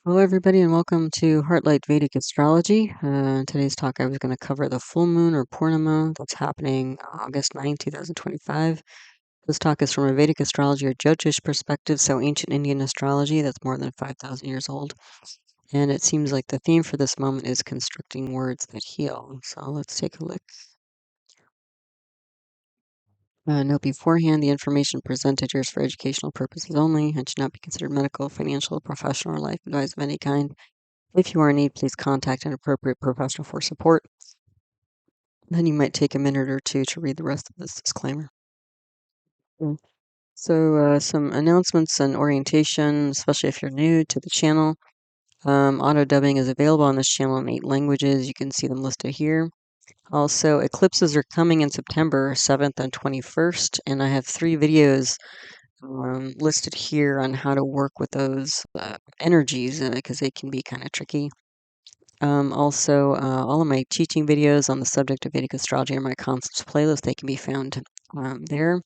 Hello, everybody, and welcome to Heartlight Vedic Astrology. Today's talk, I was going to cover the full moon or Purnima that's happening August 9, 2025. This talk is from a Vedic astrology or Jyotish perspective, so ancient Indian astrology that's more than 5,000 years old. And it seems like the theme for this moment is constructing words that heal. So let's take a look. Note beforehand, the information presented here is for educational purposes only and should not be considered medical, financial, professional, or life advice of any kind. If you are in need, please contact an appropriate professional for support. Then you might take a minute or two to read the rest of this disclaimer. So some announcements and orientation, especially if you're new to the channel. Auto dubbing is available on this channel in 8 languages. You can see them listed here. Also, eclipses are coming in September 7th and 21st, and I have 3 videos listed here on how to work with those energies because they can be kind of tricky. Also, all of my teaching videos on the subject of Vedic astrology are my concepts playlist. They can be found there.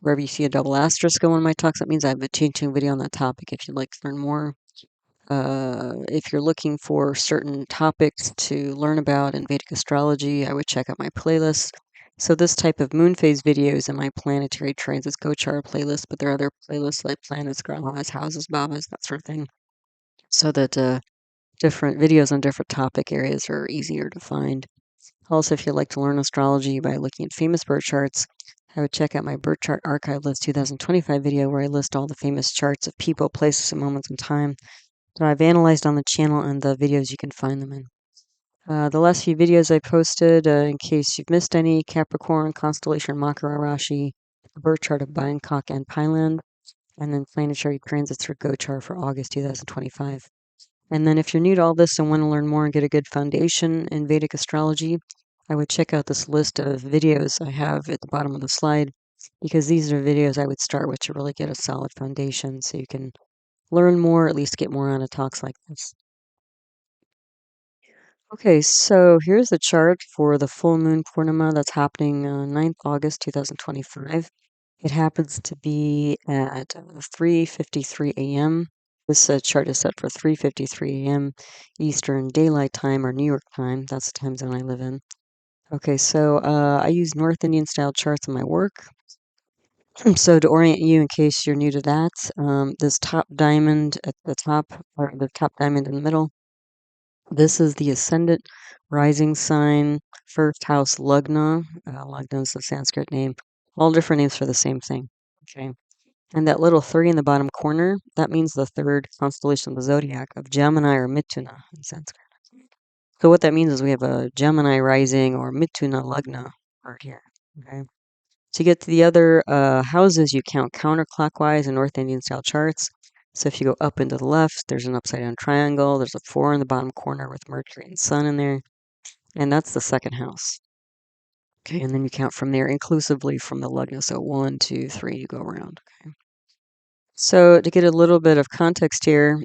Wherever you see a double asterisk on one of my talks, that means I have a teaching video on that topic if you'd like to learn more. If you're looking for certain topics to learn about in Vedic astrology, I would check out my playlist. So this type of moon phase videos in my planetary transits Gochara playlist, but there are other playlists like planets, grahas, houses, bhavas, that sort of thing, so that different videos on different topic areas are easier to find. Also, if you'd like to learn astrology by looking at famous birth charts, I would check out my Birth Chart Archive List 2025 video where I list all the famous charts of people, places, and moments in time that I've analyzed on the channel and the videos you can find them in. The last few videos I posted, in case you've missed any, Capricorn, constellation Makara, rashi, the birth chart of Bangkok and Thailand, and then planetary transits for Gochar for August 2025. And then if you're new to all this and want to learn more and get a good foundation in Vedic astrology, I would check out this list of videos I have at the bottom of the slide, because these are videos I would start with to really get a solid foundation so you can learn more, at least get more out of talks like this. Okay, so here's the chart for the full moon Purnima that's happening 9th August 2025. It happens to be at 3:53 a.m. This chart is set for 3:53 a.m. Eastern Daylight Time or New York time. That's the time zone I live in. Okay, so I use North Indian style charts in my work. So to orient you, in case you're new to that, this top diamond at the top, or the top diamond in the middle, this is the ascendant rising sign, first house Lagna. Lagna is the Sanskrit name. All different names for the same thing. Okay. And that little 3 in the bottom corner, that means the 3rd constellation of the zodiac of Gemini or Mithuna in Sanskrit. So what that means is we have a Gemini rising or Mithuna Lagna right here. Okay. To get to the other houses, you count counterclockwise in North Indian style charts. So if you go up and to the left, there's an upside down triangle. There's a 4 in the bottom corner with Mercury and Sun in there. And that's the 2nd house. Okay, and then you count from there inclusively from the Lagna. So 1, 2, 3, you go around. Okay. So to get a little bit of context here,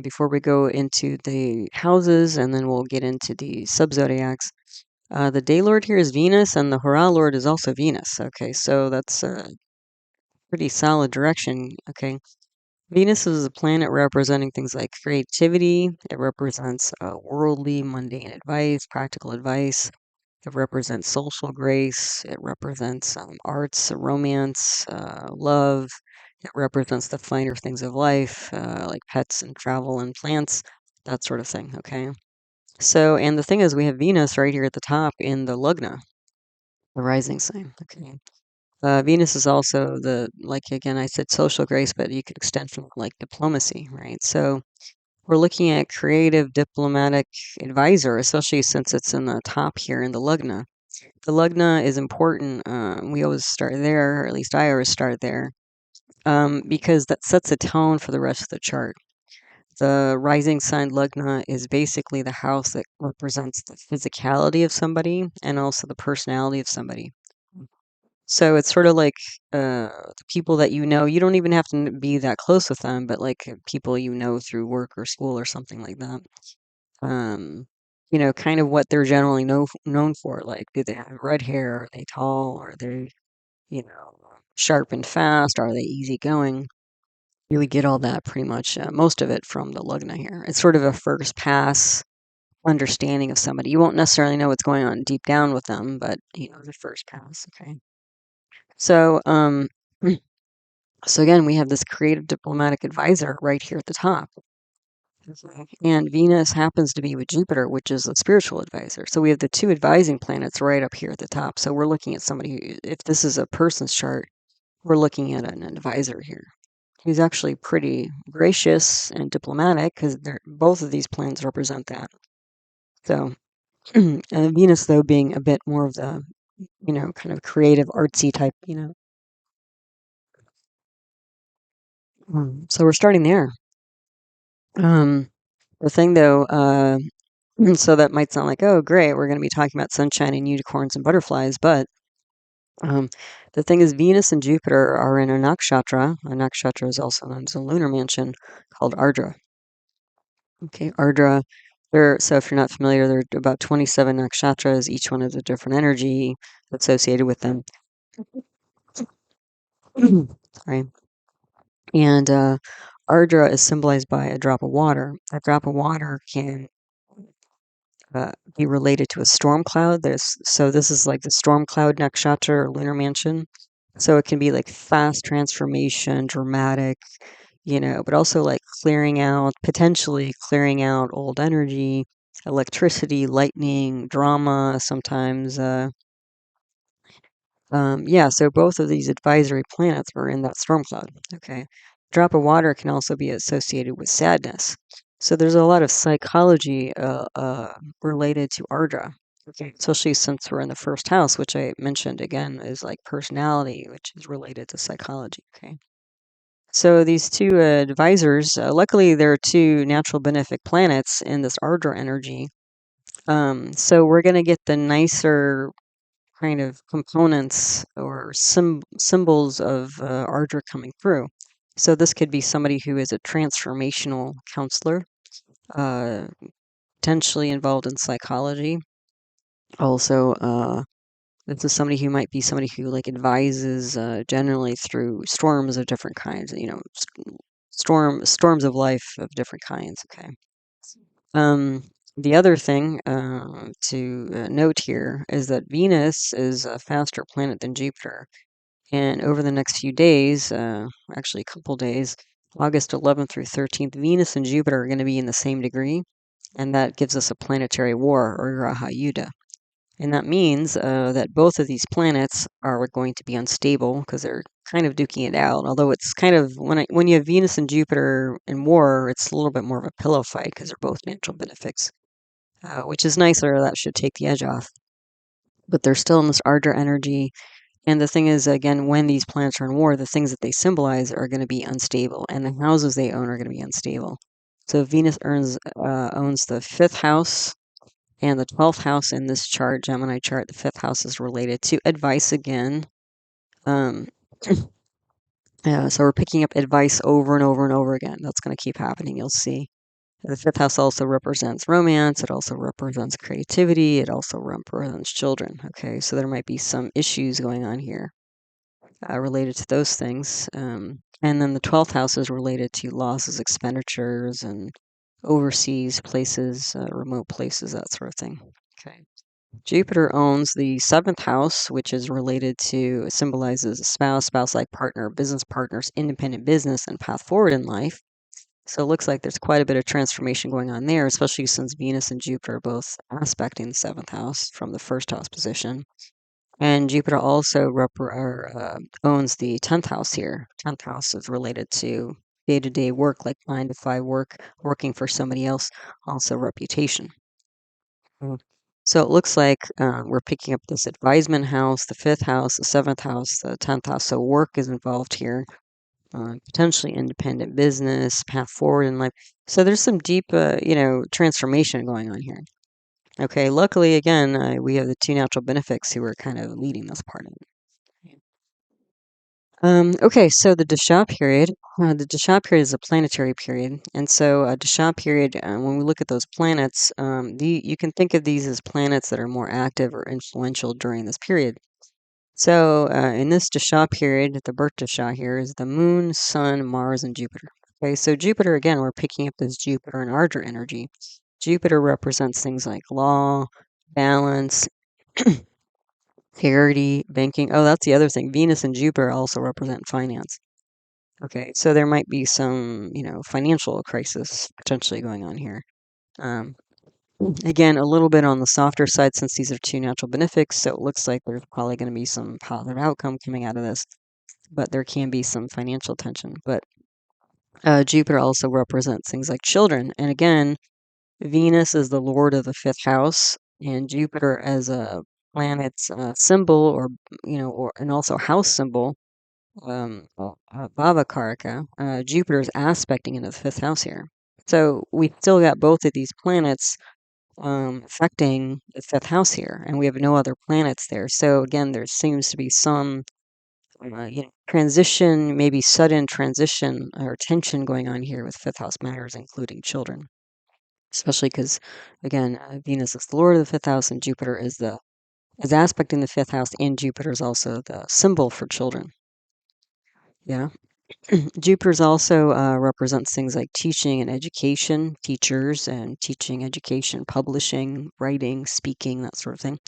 before we go into the houses, and then we'll get into the sub-zodiacs, the day lord here is Venus, and the Hora lord is also Venus. Okay, so that's a pretty solid direction. Okay, Venus is a planet representing things like creativity. It represents worldly, mundane advice, practical advice. It represents social grace. It represents arts, romance, love. It represents the finer things of life, like pets and travel and plants, that sort of thing. Okay. So, and the thing is, we have Venus right here at the top in the Lugna, the rising sign. Okay. Venus is also like again, I said social grace, but you could extend from like diplomacy, right? So we're looking at creative diplomatic advisor, especially since it's in the top here in the Lugna. The Lugna is important. We always start there, or at least I always start there, because that sets a tone for the rest of the chart. The rising sign Lugna is basically the house that represents the physicality of somebody and also the personality of somebody. So it's sort of like the people that you know, you don't even have to be that close with them, but like people you know through work or school or something like that. Um, kind of what they're generally known for. Like, do they have red hair? Are they tall? Are they, sharp and fast? Are they easygoing? You would get all that pretty much, most of it from the lugna here. It's sort of a first pass understanding of somebody. You won't necessarily know what's going on deep down with them, but the first pass. Okay. So, so again, we have this creative diplomatic advisor right here at the top. Okay. And Venus happens to be with Jupiter, which is a spiritual advisor. So we have the two advising planets right up here at the top. So we're looking at somebody, if this is a person's chart, we're looking at an advisor here. He's actually pretty gracious and diplomatic because both of these planets represent that. So Venus, though, being a bit more of the, kind of creative, artsy type, So we're starting there. The thing, though, so that might sound like, oh, great, we're going to be talking about sunshine and unicorns and butterflies, but the thing is, Venus and Jupiter are in a nakshatra. A nakshatra is also known as a lunar mansion called Ardra. Okay, Ardra. So if you're not familiar, there are about 27 nakshatras. Each one has a different energy associated with them. Sorry. And Ardra is symbolized by a drop of water. A drop of water can be related to a storm cloud. So this is like the storm cloud nakshatra or lunar mansion. So it can be like fast transformation, dramatic, but also like potentially clearing out old energy, electricity, lightning, drama, sometimes. Yeah, so both of these advisory planets were in that storm cloud. Okay. Drop of water can also be associated with sadness. So there's a lot of psychology related to Ardra. Okay. Especially since we're in the first house, which I mentioned again is like personality, which is related to psychology. Okay. So these two advisors, luckily there are two natural benefic planets in this Ardra energy. So we're going to get the nicer kind of components or symbols of Ardra coming through. So this could be somebody who is a transformational counselor, uh, potentially involved in psychology. Also, this is somebody who might be somebody who like advises generally through storms of different kinds. Storms of life of different kinds. Okay. The other thing to note here is that Venus is a faster planet than Jupiter. And over the next few days, actually a couple days, August 11th through 13th, Venus and Jupiter are going to be in the same degree. And that gives us a planetary war or Graha Yuddha. And that means that both of these planets are going to be unstable because they're kind of duking it out. Although it's kind of, when you have Venus and Jupiter in war, it's a little bit more of a pillow fight because they're both natural benefics, which is nicer. That should take the edge off. But they're still in this Ardra energy. And the thing is, again, when these planets are in war, the things that they symbolize are going to be unstable, and the houses they own are going to be unstable. So Venus owns the fifth house and the 12th house in this chart, Gemini chart. The fifth house is related to advice again. So we're picking up advice over and over and over again. That's going to keep happening. You'll see. The fifth house also represents romance. It also represents creativity. It also represents children. Okay, so there might be some issues going on here related to those things. And then the 12th house is related to losses, expenditures, and overseas places, remote places, that sort of thing. Okay. Jupiter owns the seventh house, which is related to, symbolizes a spouse, spouse-like partner, business partners, independent business, and path forward in life. So it looks like there's quite a bit of transformation going on there, especially since Venus and Jupiter are both aspecting the seventh house from the first house position. And Jupiter also owns the 10th house here. 10th house is related to day-to-day work, like 9 to 5 work, working for somebody else, also reputation. So it looks like we're picking up this advisement house, the 5th house, the 7th house, the 10th house. So work is involved here. Potentially independent business, path forward in life. So there's some deep, transformation going on here. Okay, luckily, again, we have the two natural benefics who are kind of leading this part of it. Okay, so the dasha period. The dasha period is a planetary period, and so a dasha period. When we look at those planets, you can think of these as planets that are more active or influential during this period. So in this dasha period, the birth dasha here is the moon, sun, Mars, and Jupiter. Okay, so Jupiter, again, we're picking up this Jupiter and Ardra energy. Jupiter represents things like law, balance, charity, banking. Oh, that's the other thing. Venus and Jupiter also represent finance. Okay, so there might be some, financial crisis potentially going on here. Um, Again, a little bit on the softer side since these are two natural benefics, so it looks like there's probably going to be some positive outcome coming out of this, but there can be some financial tension. But Jupiter also represents things like children, and again, Venus is the lord of the fifth house, and Jupiter as a planet's symbol, or and also house symbol, Bhavakaraka. Jupiter is aspecting into the fifth house here. So we still got both of these planets affecting the fifth house here, and we have no other planets there. So again, there seems to be some transition, maybe sudden transition or tension going on here with fifth house matters, including children. Especially because, again, Venus is the lord of the fifth house, and Jupiter is aspecting the fifth house, and Jupiter is also the symbol for children. Yeah. Jupiter's also represents things like teaching and education, teachers and teaching, education, publishing, writing, speaking, that sort of thing.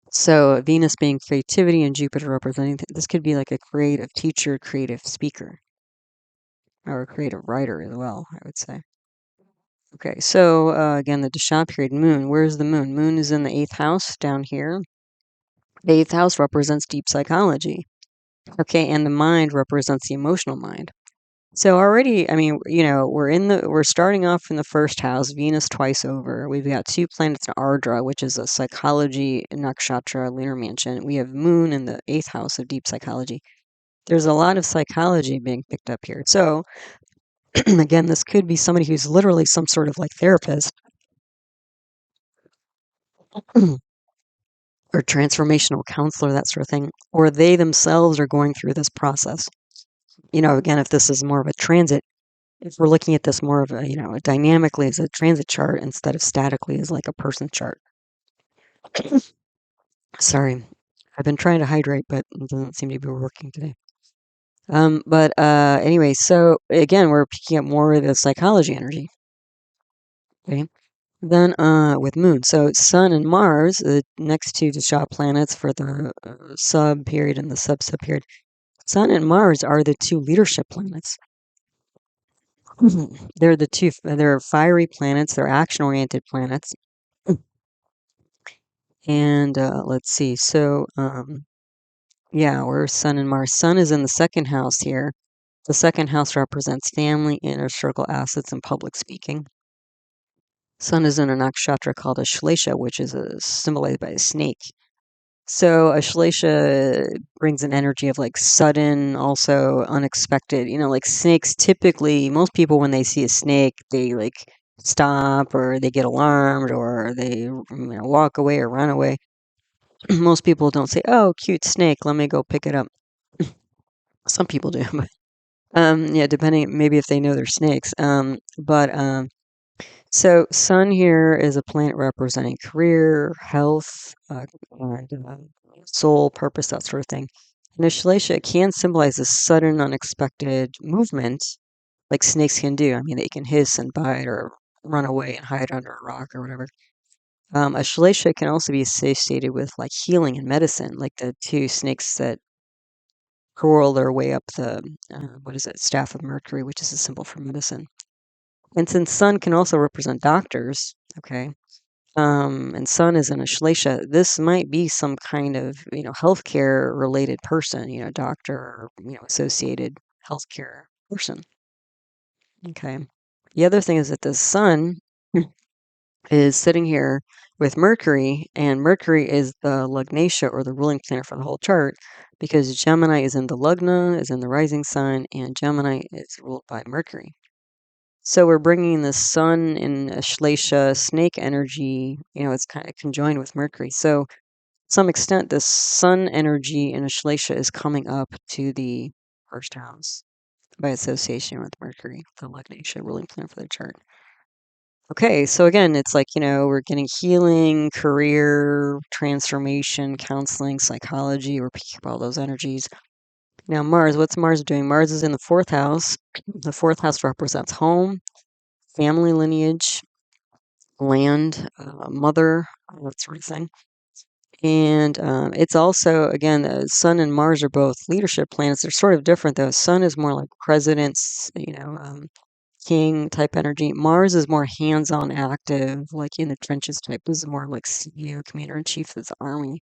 So Venus being creativity and Jupiter representing this could be like a creative teacher, creative speaker, or a creative writer as well, I would say. Okay, so again, the dasha period moon. Where's the moon? Moon is in the 8th house down here. The 8th house represents deep psychology. Okay, and the mind represents the emotional mind. So already, I mean, we're starting off in the first house, Venus twice over. We've got two planets in Ardra, which is a psychology nakshatra lunar mansion. We have Moon in the 8th house of deep psychology. There's a lot of psychology being picked up here. So again, this could be somebody who's literally some sort of like therapist or transformational counselor, that sort of thing, or they themselves are going through this process. Again, if this is more of a transit, if we're looking at this more of a, dynamically as a transit chart instead of statically as like a person chart. Sorry, I've been trying to hydrate, but it doesn't seem to be working today. But anyway, so again, we're picking up more of the psychology energy. Okay. Then with Moon, so Sun and Mars, the next two dasha planets for the sub period and the sub period. Sun and Mars are the two leadership planets. They're fiery planets, they're action-oriented planets. And let's see, so yeah, we're Sun and Mars. Sun is in the 2nd house here. The 2nd house represents family, inner circle assets, and public speaking. Sun is in a nakshatra called Aslesha, which is symbolized by a snake. So Aslesha brings an energy of like sudden, also unexpected. Like snakes typically, most people when they see a snake, they like stop or they get alarmed or they walk away or run away. Most people don't say, "Oh, cute snake, let me go pick it up." Some people do, but yeah, depending maybe if they know they're snakes. But so Sun here is a planet representing career, health, and soul, purpose, that sort of thing. And Aslesha can symbolize a sudden, unexpected movement, like snakes can do. I mean, they can hiss and bite or run away and hide under a rock or whatever. Aslesha can also be associated with like healing and medicine, like the two snakes that curl their way up the what is it, staff of Mercury, which is a symbol for medicine. And since Sun can also represent doctors, okay, and Sun is in Aslesha, this might be some kind of healthcare related person, doctor or associated healthcare person. Okay. The other thing is that the Sun is sitting here with Mercury, and Mercury is the Lugnatia or the ruling planet for the whole chart because Gemini is in the Lugna, is in the rising sign, and Gemini is ruled by Mercury. So we're bringing the Sun in Aslesha snake energy, it's kind of conjoined with Mercury. So to some extent, the Sun energy in Aslesha is coming up to the first house by association with Mercury, the Lugnatia ruling planet for the chart. Okay, so again, it's like, we're getting healing, career, transformation, counseling, psychology. We're picking up all those energies. Now, Mars, what's Mars doing? Mars is in the fourth house. The fourth house represents home, family lineage, land, mother, that sort of thing. And it's also, again, the Sun and Mars are both leadership planets. They're sort of different, though. Sun is more like presidents, king type energy. Mars is more hands-on active, like in the trenches type. This is more like CEO, commander in chief of the army.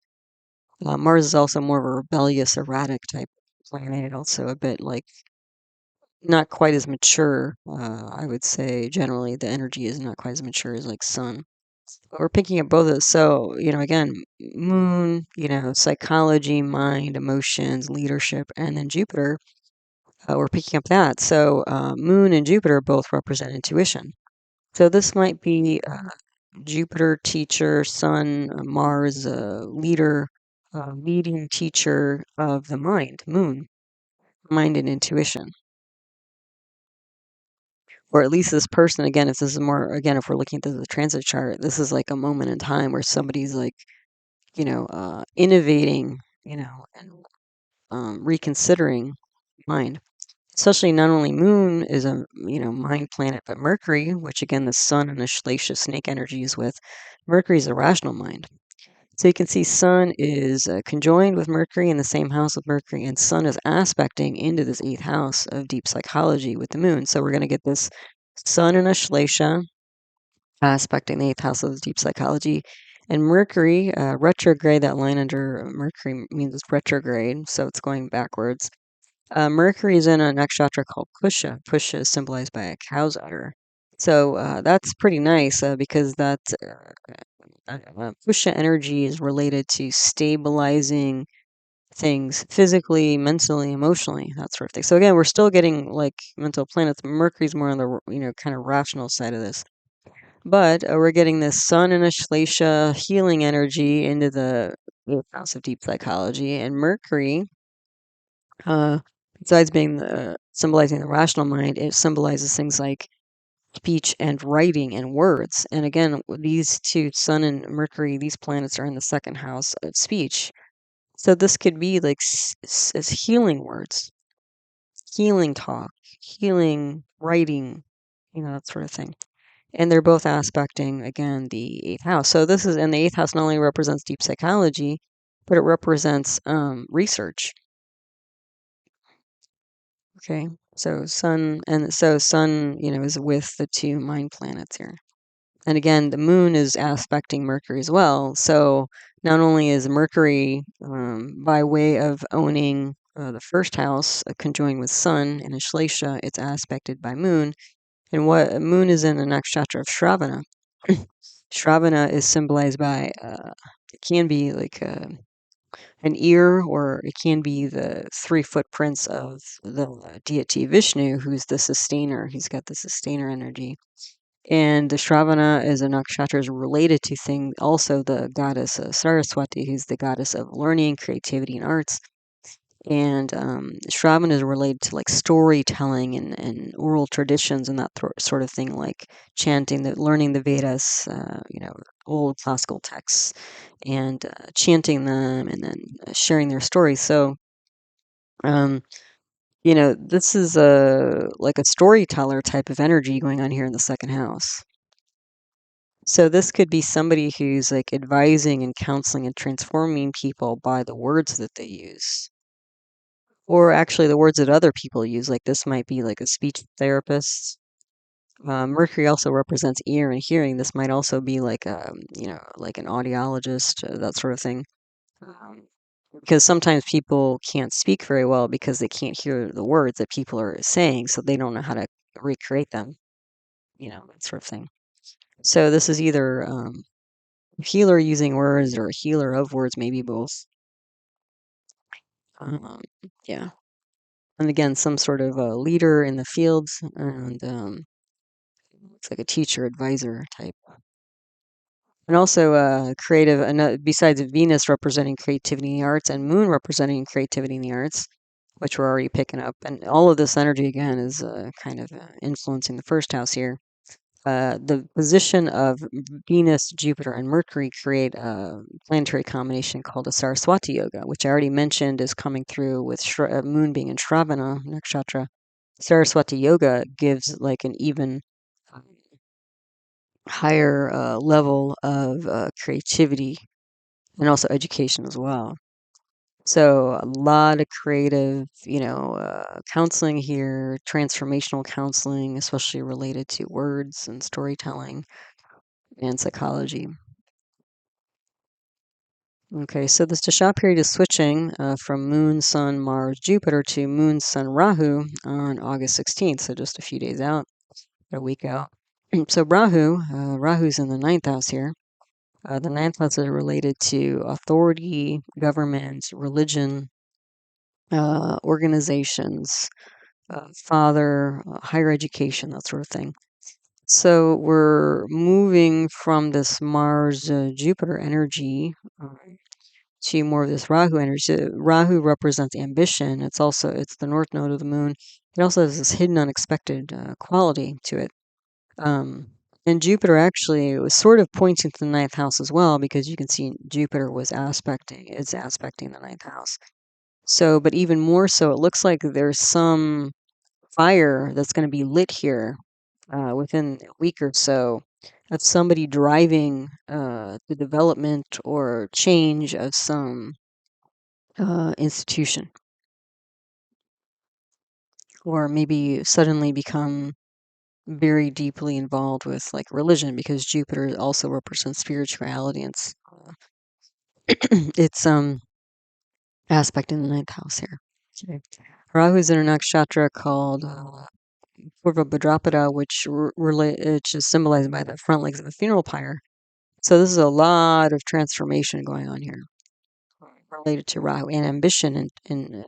Mars is also more of a rebellious, erratic type planet, also a bit like not quite as mature. I would say generally the energy is not quite as mature as like Sun. But we're picking up both of those. So, again, Moon, psychology, mind, emotions, leadership, and then Jupiter, we're picking up that. So, Moon and Jupiter both represent intuition. So this might be Jupiter teacher, Sun, Mars leader, leading teacher of the mind, Moon, mind and intuition. Or at least this person, again, if this is more, again, if we're looking at the transit chart, this is like a moment in time where somebody's like, innovating, and reconsidering mind. Especially not only Moon is a mind planet, but Mercury, which again the Sun and the Aslesha snake energy is with. Mercury is a rational mind. So you can see Sun is conjoined with Mercury in the same house with Mercury, and Sun is aspecting into this eighth house of deep psychology with the Moon. So we're going to get this Sun and Aslesha aspecting the eighth house of deep psychology. And Mercury, retrograde, that line under Mercury means it's retrograde, so it's going backwards. Mercury is in a nakshatra called Pushya. Pushya is symbolized by a cow's udder. So that's pretty nice because that Pushya energy is related to stabilizing things physically, mentally, emotionally, that sort of thing. So again, we're still getting like mental planets. Mercury's more on the kind of rational side of this. But we're getting this Sun and Aslesha healing energy into the eighth house of deep psychology, and Mercury, uh, besides being symbolizing the rational mind, it symbolizes things like speech and writing and words. And again, these two, Sun and Mercury, these planets are in the second house of speech. So this could be like as healing words, healing talk, healing writing, that sort of thing. And they're both aspecting, again, the eighth house. So this is, and the eighth house not only represents deep psychology, but it represents research. Okay. So Sun, is with the two mind planets here. And again, the moon is aspecting Mercury as well. So not only is Mercury, by way of owning the first house, conjoined with Sun in Aslesha, it's aspected by moon. And what moon is in the nakshatra of Shravana. Shravana is symbolized by, it can be like an ear, or it can be the three footprints of the deity Vishnu, who's the sustainer. He's got the sustainer energy. And the Shravana is a nakshatra is related to also the goddess Saraswati, who's the goddess of learning, creativity, and arts. And Shravan is related to like storytelling and oral traditions and that sort of thing, like chanting, learning the Vedas, old classical texts, and chanting them, and then sharing their stories. So, this is like a storyteller type of energy going on here in the second house. So this could be somebody who's like advising and counseling and transforming people by the words that they use. Or actually the words that other people use, like this might be like a speech therapist. Mercury also represents ear and hearing. This might also be like like an audiologist, that sort of thing. Um, because sometimes people can't speak very well because they can't hear the words that people are saying, so they don't know how to recreate them, that sort of thing. So this is either healer using words or a healer of words, maybe both. Yeah. And again, some sort of a leader in the fields, and it's like a teacher advisor type. And also creative, besides Venus representing creativity in the arts and Moon representing creativity in the arts, which we're already picking up. And all of this energy, again, is kind of influencing the first house here. the position of Venus, Jupiter, and Mercury create a planetary combination called a Saraswati Yoga, which I already mentioned is coming through with Moon being in Shravana nakshatra. Saraswati Yoga gives like an even higher level of creativity and also education as well. So a lot of creative, counseling here, transformational counseling, especially related to words and storytelling and psychology. Okay, so this dasha period is switching from Moon, Sun, Mars, Jupiter to Moon, Sun, Rahu on August 16th, so just a few days out, a week out. So Rahu's in the ninth house here. The ninth house is related to authority, government, religion, organizations, father, higher education, that sort of thing. So we're moving from this Mars Jupiter energy to more of this Rahu energy. So Rahu represents ambition. It's the north node of the moon. It also has this hidden, unexpected quality to it. And Jupiter actually was sort of pointing to the ninth house as well, because you can see Jupiter it's aspecting the ninth house. So, but even more so, it looks like there's some fire that's going to be lit here within a week or so of somebody driving the development or change of some institution, or maybe suddenly become very deeply involved with like religion, because Jupiter also represents spirituality and it's aspect in the ninth house here. Okay. Rahu's in a nakshatra called Purva Bhadrapada, which is symbolized by the front legs of a funeral pyre. So this is a lot of transformation going on here related to Rahu and ambition and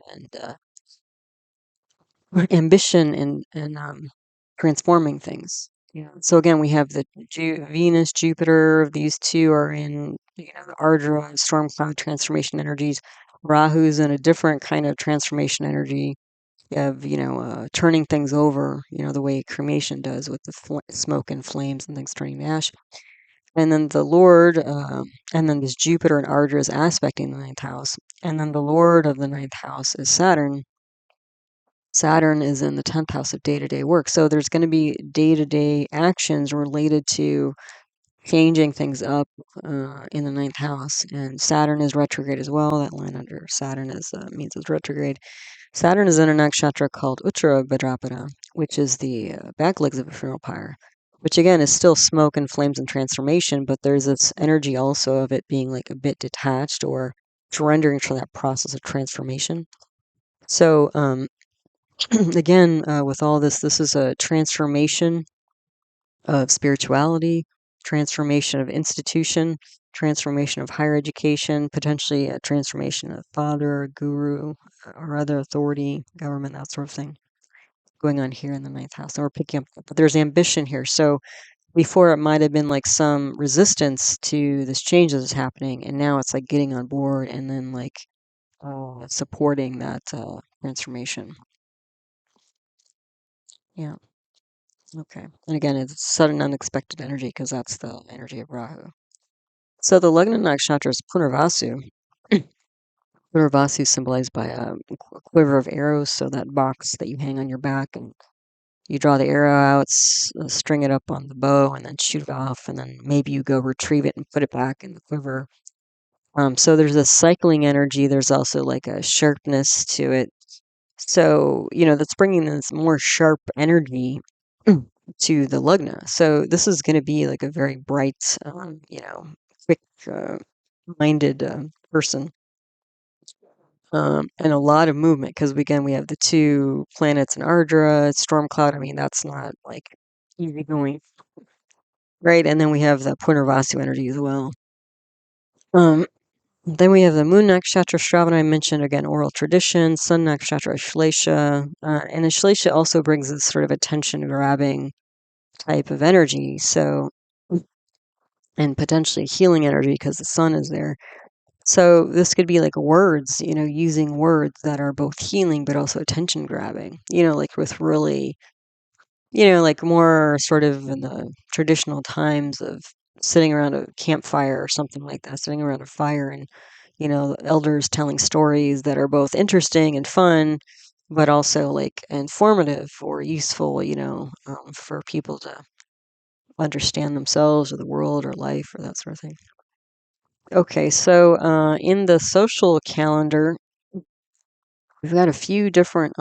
transforming things. Yeah. So again, we have the Venus, Jupiter. These two are in the Ardra storm cloud transformation energies. Rahu's in a different kind of transformation energy of turning things over. The way cremation does with the smoke and flames and things turning to ash. And then the Lord, and then this Jupiter and Ardra is aspecting the ninth house. And then the Lord of the ninth house is Saturn. Saturn is in the 10th house of day-to-day work. So there's going to be day-to-day actions related to changing things up in the ninth house. And Saturn is retrograde as well. That line under Saturn means it's retrograde. Saturn is in a nakshatra called Uttara Bhadrapada, which is the back legs of a funeral pyre, which again is still smoke and flames and transformation, but there's this energy also of it being like a bit detached or surrendering to that process of transformation. So again, with all this is a transformation of spirituality, transformation of institution, transformation of higher education, potentially a transformation of father, guru, or other authority, government, that sort of thing going on here in the ninth house. And we're picking up, but there's ambition here. So before it might have been like some resistance to this change that is happening, and now it's like getting on board and then like supporting that transformation. Yeah. Okay. And again, it's sudden, unexpected energy because that's the energy of Rahu. So the Lagna nakshatra is Punarvasu. Punarvasu is symbolized by a quiver of arrows, so that box that you hang on your back, and you draw the arrow out, string it up on the bow, and then shoot it off, and then maybe you go retrieve it and put it back in the quiver. So there's a cycling energy. There's also like a sharpness to it. So, that's bringing this more sharp energy to the Lugna. So this is going to be like a very bright, quick minded person. And a lot of movement because again we have the two planets in Ardra, storm cloud. I mean, that's not like easy going, right? And then we have the Punarvasu energy as well. Then we have the moon nakshatra Shravana. I mentioned again oral tradition, sun nakshatra Aslesha, and Aslesha also brings this sort of attention grabbing type of energy. So, and potentially healing energy because the sun is there. So this could be like words, using words that are both healing but also attention grabbing, like with really like more sort of in the traditional times of sitting around a campfire or something like that, sitting around a fire and, elders telling stories that are both interesting and fun, but also like informative or useful, for people to understand themselves or the world or life or that sort of thing. Okay, so in the social calendar, we've got a few different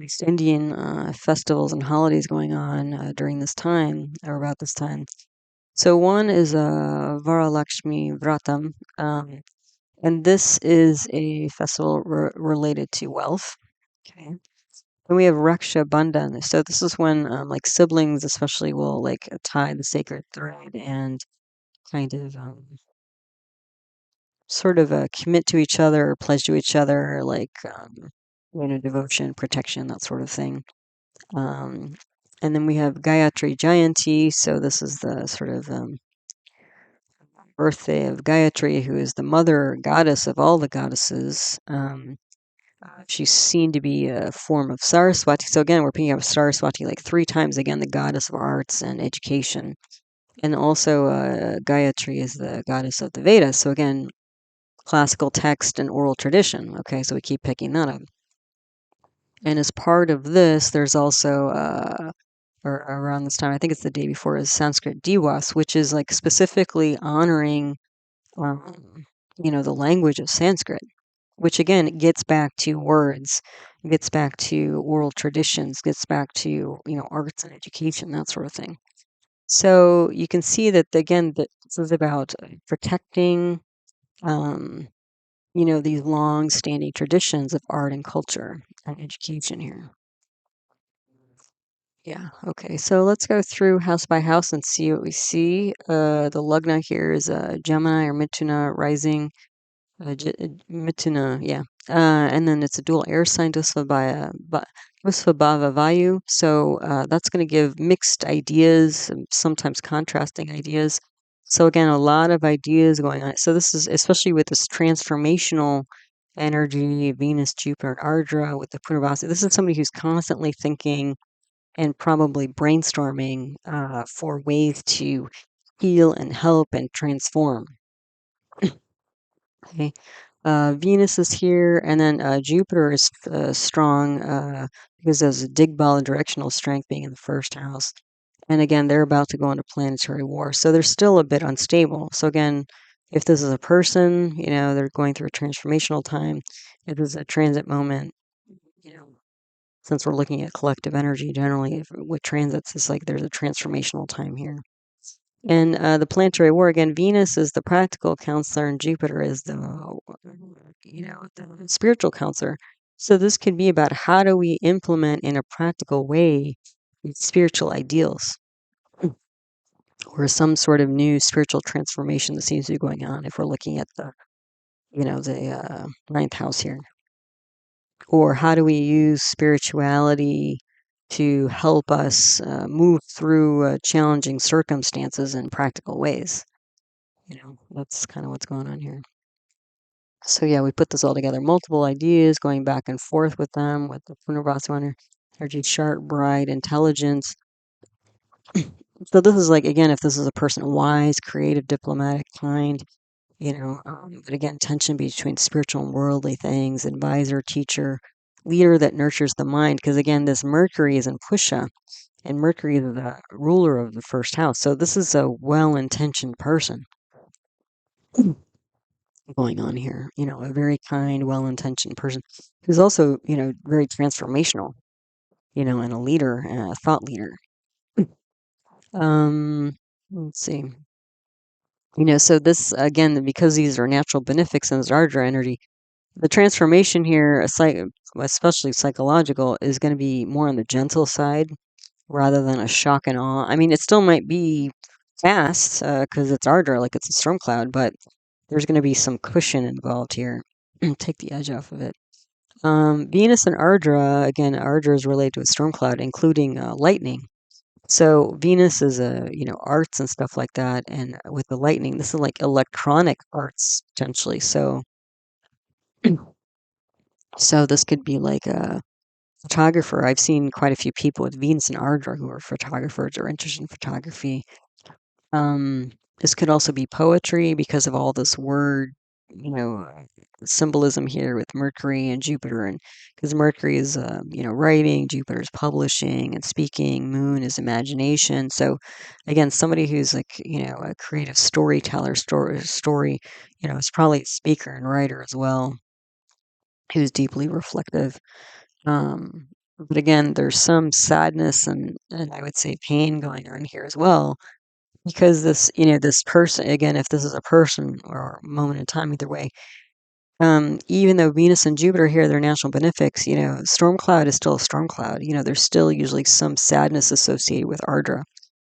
East Indian festivals and holidays going on during this time or about this time. So one is Varalakshmi Vratam, and this is a festival related to wealth. Okay. Then we have Raksha Bandhan. So this is when like siblings especially will like tie the sacred thread and kind of sort of commit to each other or pledge to each other, like devotion, protection, that sort of thing. Um, and then we have Gayatri Jayanti. So this is the sort of birthday of Gayatri, who is the mother goddess of all the goddesses. She's seen to be a form of Saraswati. So again, we're picking up Saraswati like three times again, the goddess of arts and education. And also, Gayatri is the goddess of the Vedas. So again, classical text and oral tradition. Okay, so we keep picking that up. And as part of this, there's also, or around this time, I think it's the day before, is Sanskrit Diwas, which is like specifically honoring, the language of Sanskrit, which again gets back to words, gets back to oral traditions, gets back to, arts and education, that sort of thing. So you can see that again, that this is about protecting, um, these long-standing traditions of art and culture and education here. Yeah. Okay. So let's go through house by house and see what we see. The Lugna here is Gemini or Mithuna rising. Mithuna, yeah. And then it's a dual air sign, Dusvabhava Vayu. So that's going to give mixed ideas, sometimes contrasting ideas. So again, a lot of ideas going on. So this is especially with this transformational energy, Venus, Jupiter, and Ardra with the Punarvasu. This is somebody who's constantly thinking and probably brainstorming for ways to heal and help and transform. Okay. Venus is here, and then Jupiter is strong because there's a Digbala directional strength being in the first house. And again, they're about to go into planetary war. So they're still a bit unstable. So again, if this is a person, they're going through a transformational time. If this is a transit moment, you know, since we're looking at collective energy generally, with transits, it's like there's a transformational time here. And the planetary war, again, Venus is the practical counselor and Jupiter is the spiritual counselor. So this could be about how do we implement in a practical way these spiritual ideals or some sort of new spiritual transformation that seems to be going on if we're looking at the ninth house here. Or how do we use spirituality to help us move through challenging circumstances in practical ways? That's kind of what's going on here. So yeah, we put this all together. Multiple ideas going back and forth with them, with the Punarvasu energy, sharp, bright, intelligence. So this is like, again, if this is a person wise, creative, diplomatic, kind, but again, tension between spiritual and worldly things, advisor, teacher, leader that nurtures the mind. Because again, this Mercury is in Pushya, and Mercury is the ruler of the first house. So this is a well-intentioned person going on here, a very kind, well-intentioned person who's also, very transformational, and a leader, and a thought leader. Let's see. So this again, because these are natural benefics and Ardra energy, the transformation here, especially psychological, is going to be more on the gentle side rather than a shock and awe. I mean, it still might be fast because it's Ardra, like it's a storm cloud, but there's going to be some cushion involved here. Take the edge off of it. Venus and Ardra, again, Ardra is related to a storm cloud, including lightning. So Venus is arts and stuff like that, and with the lightning, this is like electronic arts potentially. So, so this could be like photographer, I've seen quite a few people with Venus and Ardra who are photographers or interested in photography. Um, this could also be poetry because of all this word, symbolism here with Mercury and Jupiter, and because Mercury is, writing, Jupiter is publishing and speaking, Moon is imagination. So, again, somebody who's like, a creative storyteller, story, is probably a speaker and writer as well, who's deeply reflective. But again, there's some sadness and I would say pain going on here as well because this person, again, if this is a person or a moment in time, either way, even though Venus and Jupiter here, they're natural benefics, storm cloud is still a storm cloud. There's still usually some sadness associated with Ardra.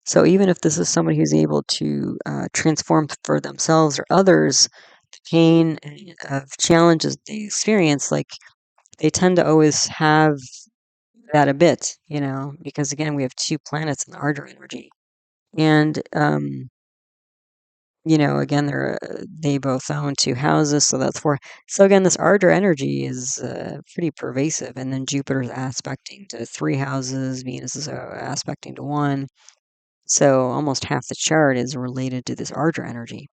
So even if this is somebody who's able to transform for themselves or others the pain of challenges they experience, like they tend to always have that a bit, because again, we have two planets in the Ardra energy. And again, they both own two houses, so that's four. So again, this Ardra energy is pretty pervasive, and then Jupiter's aspecting to three houses, Venus is aspecting to one. So almost half the chart is related to this Ardra energy.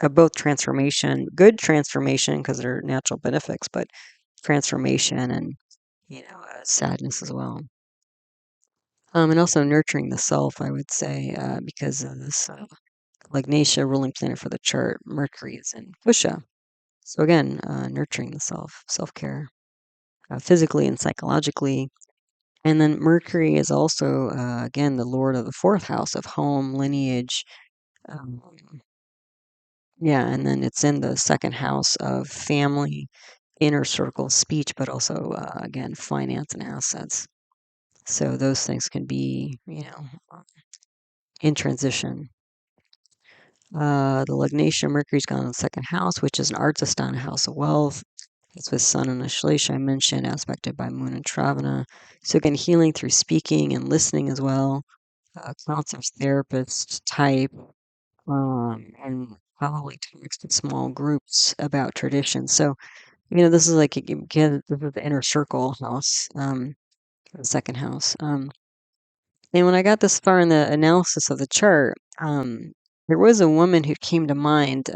Both transformation, good transformation because they're natural benefics, but transformation and sadness as well. And also nurturing the self, I would say, because of this Lagnatia ruling planet for the chart, Mercury is in Pushya. So again, nurturing the self, self-care, physically and psychologically. And then Mercury is also, again, the lord of the fourth house of home, lineage. Um, yeah, and then it's in the second house of family, inner circle, speech, but also, again, finance and assets. So those things can be, in transition. The Lagnatia Mercury's gone in the second house, which is an Arthisthana house of wealth. It's with Sun and Aslesha, I mentioned, aspected by Moon and Shravana. So again, healing through speaking and listening as well. Counselor, therapist type, and probably talks to small groups about traditions. So, this is like, again, this is the inner circle house, the second house. And when I got this far in the analysis of the chart, there was a woman who came to mind.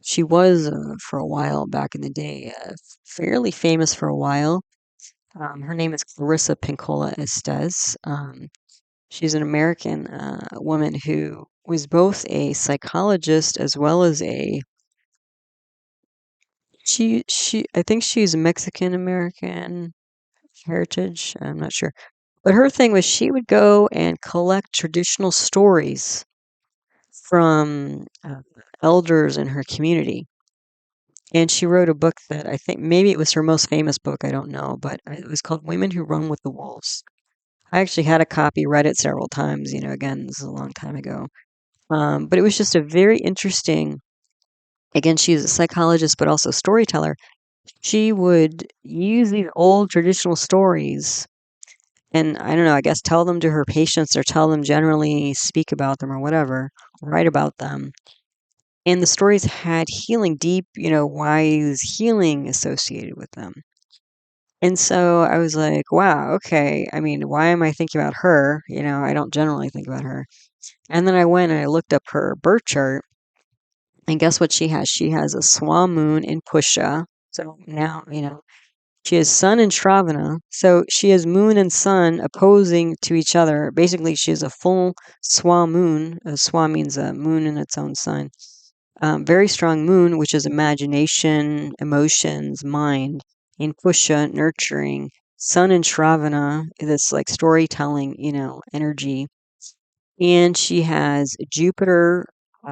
She was, for a while back in the day, fairly famous for a while. Her name is Clarissa Pinkola Estes. She's an American woman who was both a psychologist as well as she I think she's Mexican American heritage. I'm not sure. But her thing was she would go and collect traditional stories from elders in her community. And she wrote a book that I think maybe it was her most famous book, I don't know, but it was called Women Who Run with the Wolves. I actually had a copy, read it several times, again, this is a long time ago. But it was just a very interesting, again, she's a psychologist, but also storyteller. She would use these old traditional stories and I don't know, I guess tell them to her patients or tell them generally, speak about them or whatever, write about them. And the stories had healing, deep, wise healing associated with them. And so I was like, wow, okay. I mean, why am I thinking about her? I don't generally think about her. And then I went and I looked up her birth chart. And guess what she has? She has a swan moon in Pushya. So now, she has sun in Shravana. So she has moon and sun opposing to each other. Basically, she has a full swa moon. A swa means a moon in its own sign. Very strong moon, which is imagination, emotions, mind. In Pushya, nurturing. Sun in Shravana, that's like storytelling, energy. And she has Jupiter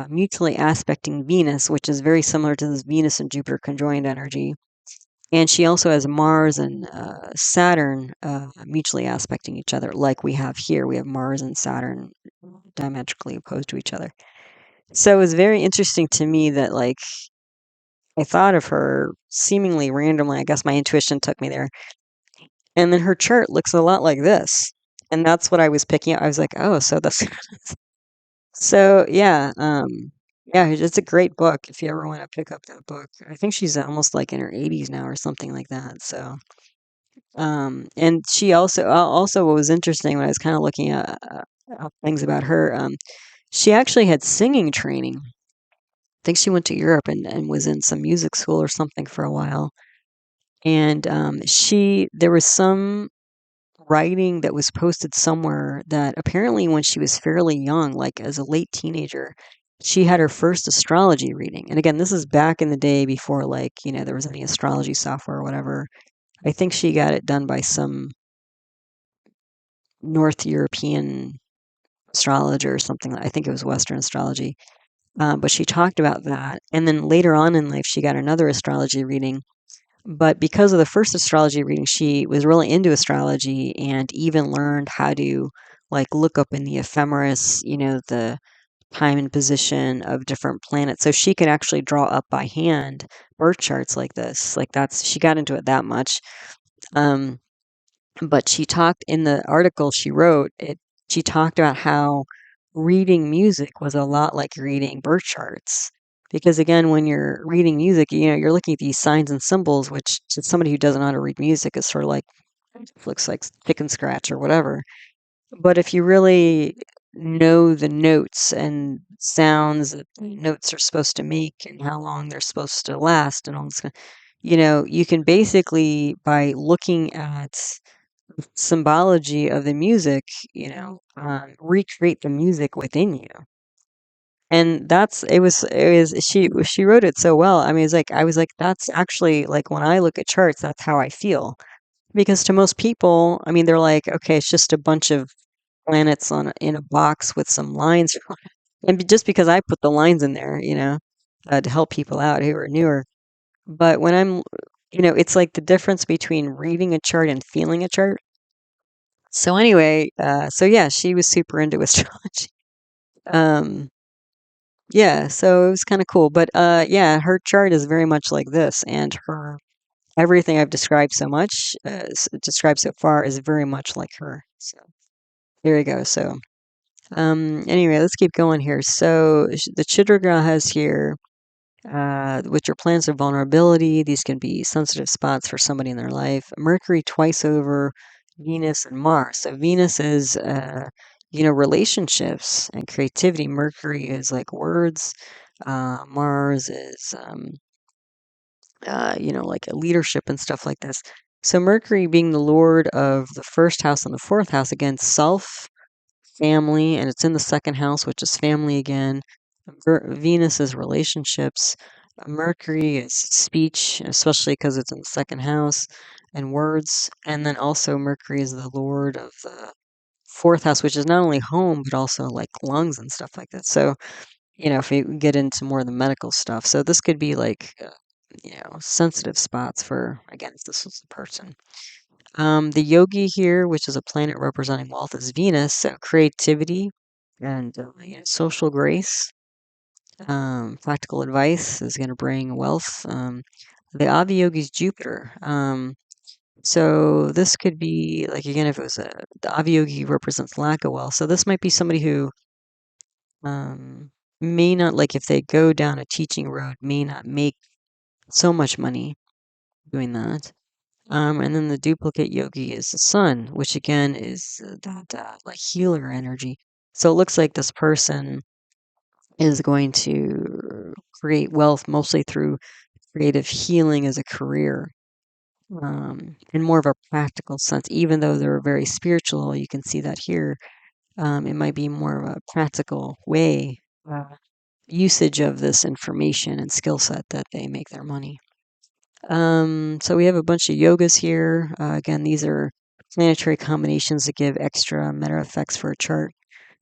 mutually aspecting Venus, which is very similar to this Venus and Jupiter conjoined energy. And she also has Mars and Saturn mutually aspecting each other, like we have here. We have Mars and Saturn diametrically opposed to each other. So it was very interesting to me that, like, I thought of her seemingly randomly. I guess my intuition took me there. And then her chart looks a lot like this. And that's what I was picking up. I was like, oh, so that's so yeah. Yeah, it's a great book if you ever want to pick up that book. I think she's almost like in her 80s now or something like that. So, and she also what was interesting when I was kind of looking at things about her, she actually had singing training. I think she went to Europe and was in some music school or something for a while. And there was some writing that was posted somewhere that apparently when she was fairly young, like as a late teenager, she had her first astrology reading. And again, this is back in the day before like, there was any astrology software or whatever. I think she got it done by some North European astrologer or something. I think it was Western astrology. But she talked about that. And then later on in life, she got another astrology reading. But because of the first astrology reading, she was really into astrology and even learned how to like look up in the ephemeris, the time and position of different planets. So she could actually draw up by hand birth charts like this. Like she got into it that much. Um, but she talked in the article she wrote, she talked about how reading music was a lot like reading birth charts. Because again, when you're reading music, you're looking at these signs and symbols, which to somebody who doesn't know how to read music is sort of like looks like chicken scratch or whatever. But if you really know the notes and sounds that the notes are supposed to make and how long they're supposed to last and all this, you can basically by looking at symbology of the music, recreate the music within you. And she wrote it so well. I mean, I was like, that's actually like when I look at charts, that's how I feel. Because to most people, I mean, they're like, okay, it's just a bunch of planets in a box with some lines. And just because I put the lines in there, to help people out who are newer. But when it's like the difference between reading a chart and feeling a chart. So anyway, so yeah, she was super into astrology. Um, yeah, so it was kind of cool. But yeah, her chart is very much like this, and her everything I've described described so far is very much like her. So there you go. So anyway, let's keep going here. So the chidra grahas here, which are planets of vulnerability. These can be sensitive spots for somebody in their life. Mercury twice over Venus and Mars. So Venus is, relationships and creativity. Mercury is like words. Mars is, like a leadership and stuff like this. So Mercury being the lord of the first house and the fourth house, again, self, family, and it's in the second house, which is family again. Venus is relationships. Mercury is speech, especially because it's in the second house, and words. And then also Mercury is the lord of the fourth house, which is not only home, but also like lungs and stuff like that. So, if we get into more of the medical stuff. So this could be like, sensitive spots for, again, if this was the person. The yogi here, which is a planet representing wealth, is Venus. So creativity and social grace. Practical advice is going to bring wealth. The Aviyogi is Jupiter. So this could be like again, if it was the Aviyogi represents lack of wealth. So this might be somebody who um, may not like if they go down a teaching road, may not make so much money doing that. And then the duplicate yogi is the sun, which again is that like healer energy. So it looks like this person is going to create wealth mostly through creative healing as a career, in more of a practical sense. Even though they're very spiritual, you can see that here. It might be more of a practical way usage of this information and skill set that they make their money. So we have a bunch of yogas here. Again, these are planetary combinations that give extra meta effects for a chart.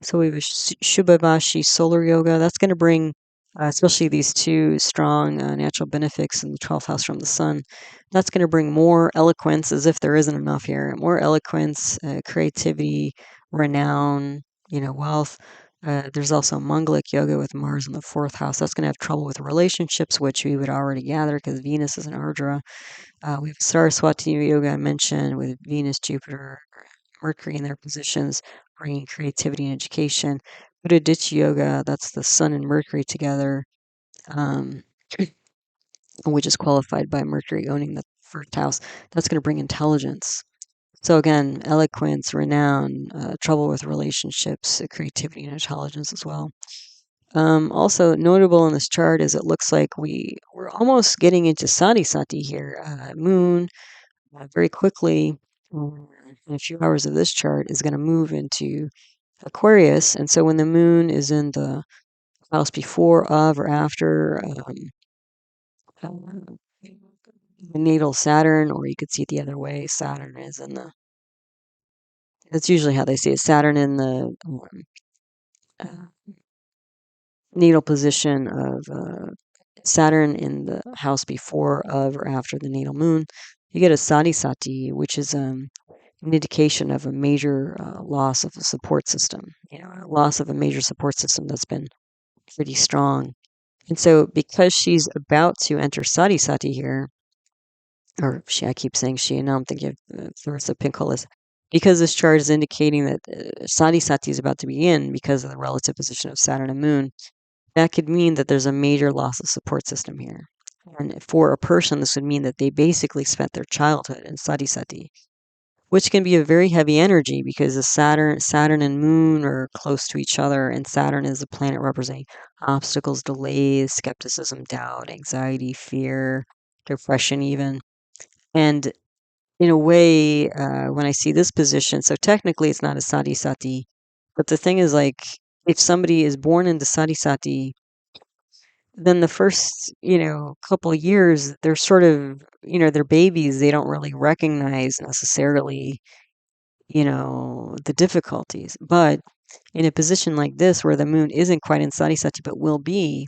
So we have a Shubhavashi solar yoga. That's going to bring, especially these two strong natural benefics in the 12th house from the sun. That's going to bring more eloquence, as if there isn't enough here. More eloquence, creativity, renown, wealth. There's also Mangalic yoga with Mars in the fourth house. That's going to have trouble with relationships, which we would already gather because Venus is an Ardra. We have Saraswati yoga I mentioned with Venus, Jupiter, Mercury in their positions, bringing creativity and education. budhadutya yoga, that's the sun and Mercury together, um, which is qualified by Mercury owning the first house. That's going to bring intelligence. So again, eloquence, renown, trouble with relationships, creativity, and intelligence as well. Also notable in this chart is it looks like we're almost getting into sadhisati here. Moon very quickly, in a few hours of this chart, is going to move into Aquarius. And so when the moon is in the house before, of, or after uh, the natal Saturn, or you could see it the other way, Saturn is in the, that's usually how they see it, Saturn in the uh, natal position of Saturn in the house before, of, or after the natal moon, you get a sadhisati, which is an indication of a major loss of a support system, a loss of a major support system that's been pretty strong. And so, because she's about to enter sadhisati here, or I keep saying she, and now I'm thinking of Clarissa Pinkolas, because this chart is indicating that sadhisati is about to begin because of the relative position of Saturn and Moon, that could mean that there's a major loss of support system here. And for a person, this would mean that they basically spent their childhood in sadhisati, which can be a very heavy energy because the Saturn and Moon are close to each other, and Saturn is a planet representing obstacles, delays, skepticism, doubt, anxiety, fear, depression, even. And in a way, when I see this position, so technically it's not a sadhisati, but the thing is, like, if somebody is born into sadhisati, then the first, couple of years, they're sort of, they're babies. They don't really recognize necessarily, the difficulties. But in a position like this, where the moon isn't quite in sadhisati, but will be,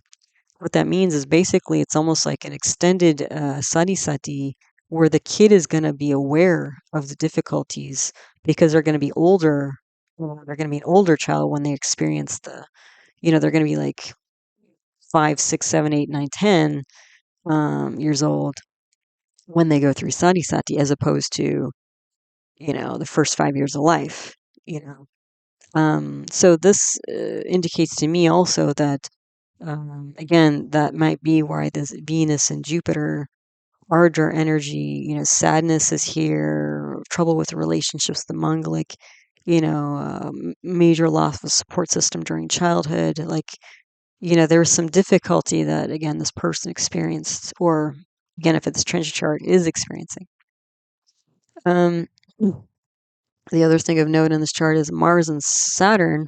what that means is basically it's almost like an extended sadhisati where the kid is going to be aware of the difficulties because they're going to be older. They're going to be an older child when they experience they're going to be like 5, 6, 7, 8, 9, 10 years old when they go through sadhisati, as opposed to, the first 5 years of life, you know. So this indicates to me also that, again, that might be why this Venus and Jupiter, Ardra energy, sadness is here, trouble with relationships, the Mongolic, major loss of support system during childhood. Like, there was some difficulty that, again, this person experienced, or again, if it's transit chart, is experiencing. Um, the other thing of note in this chart is Mars and Saturn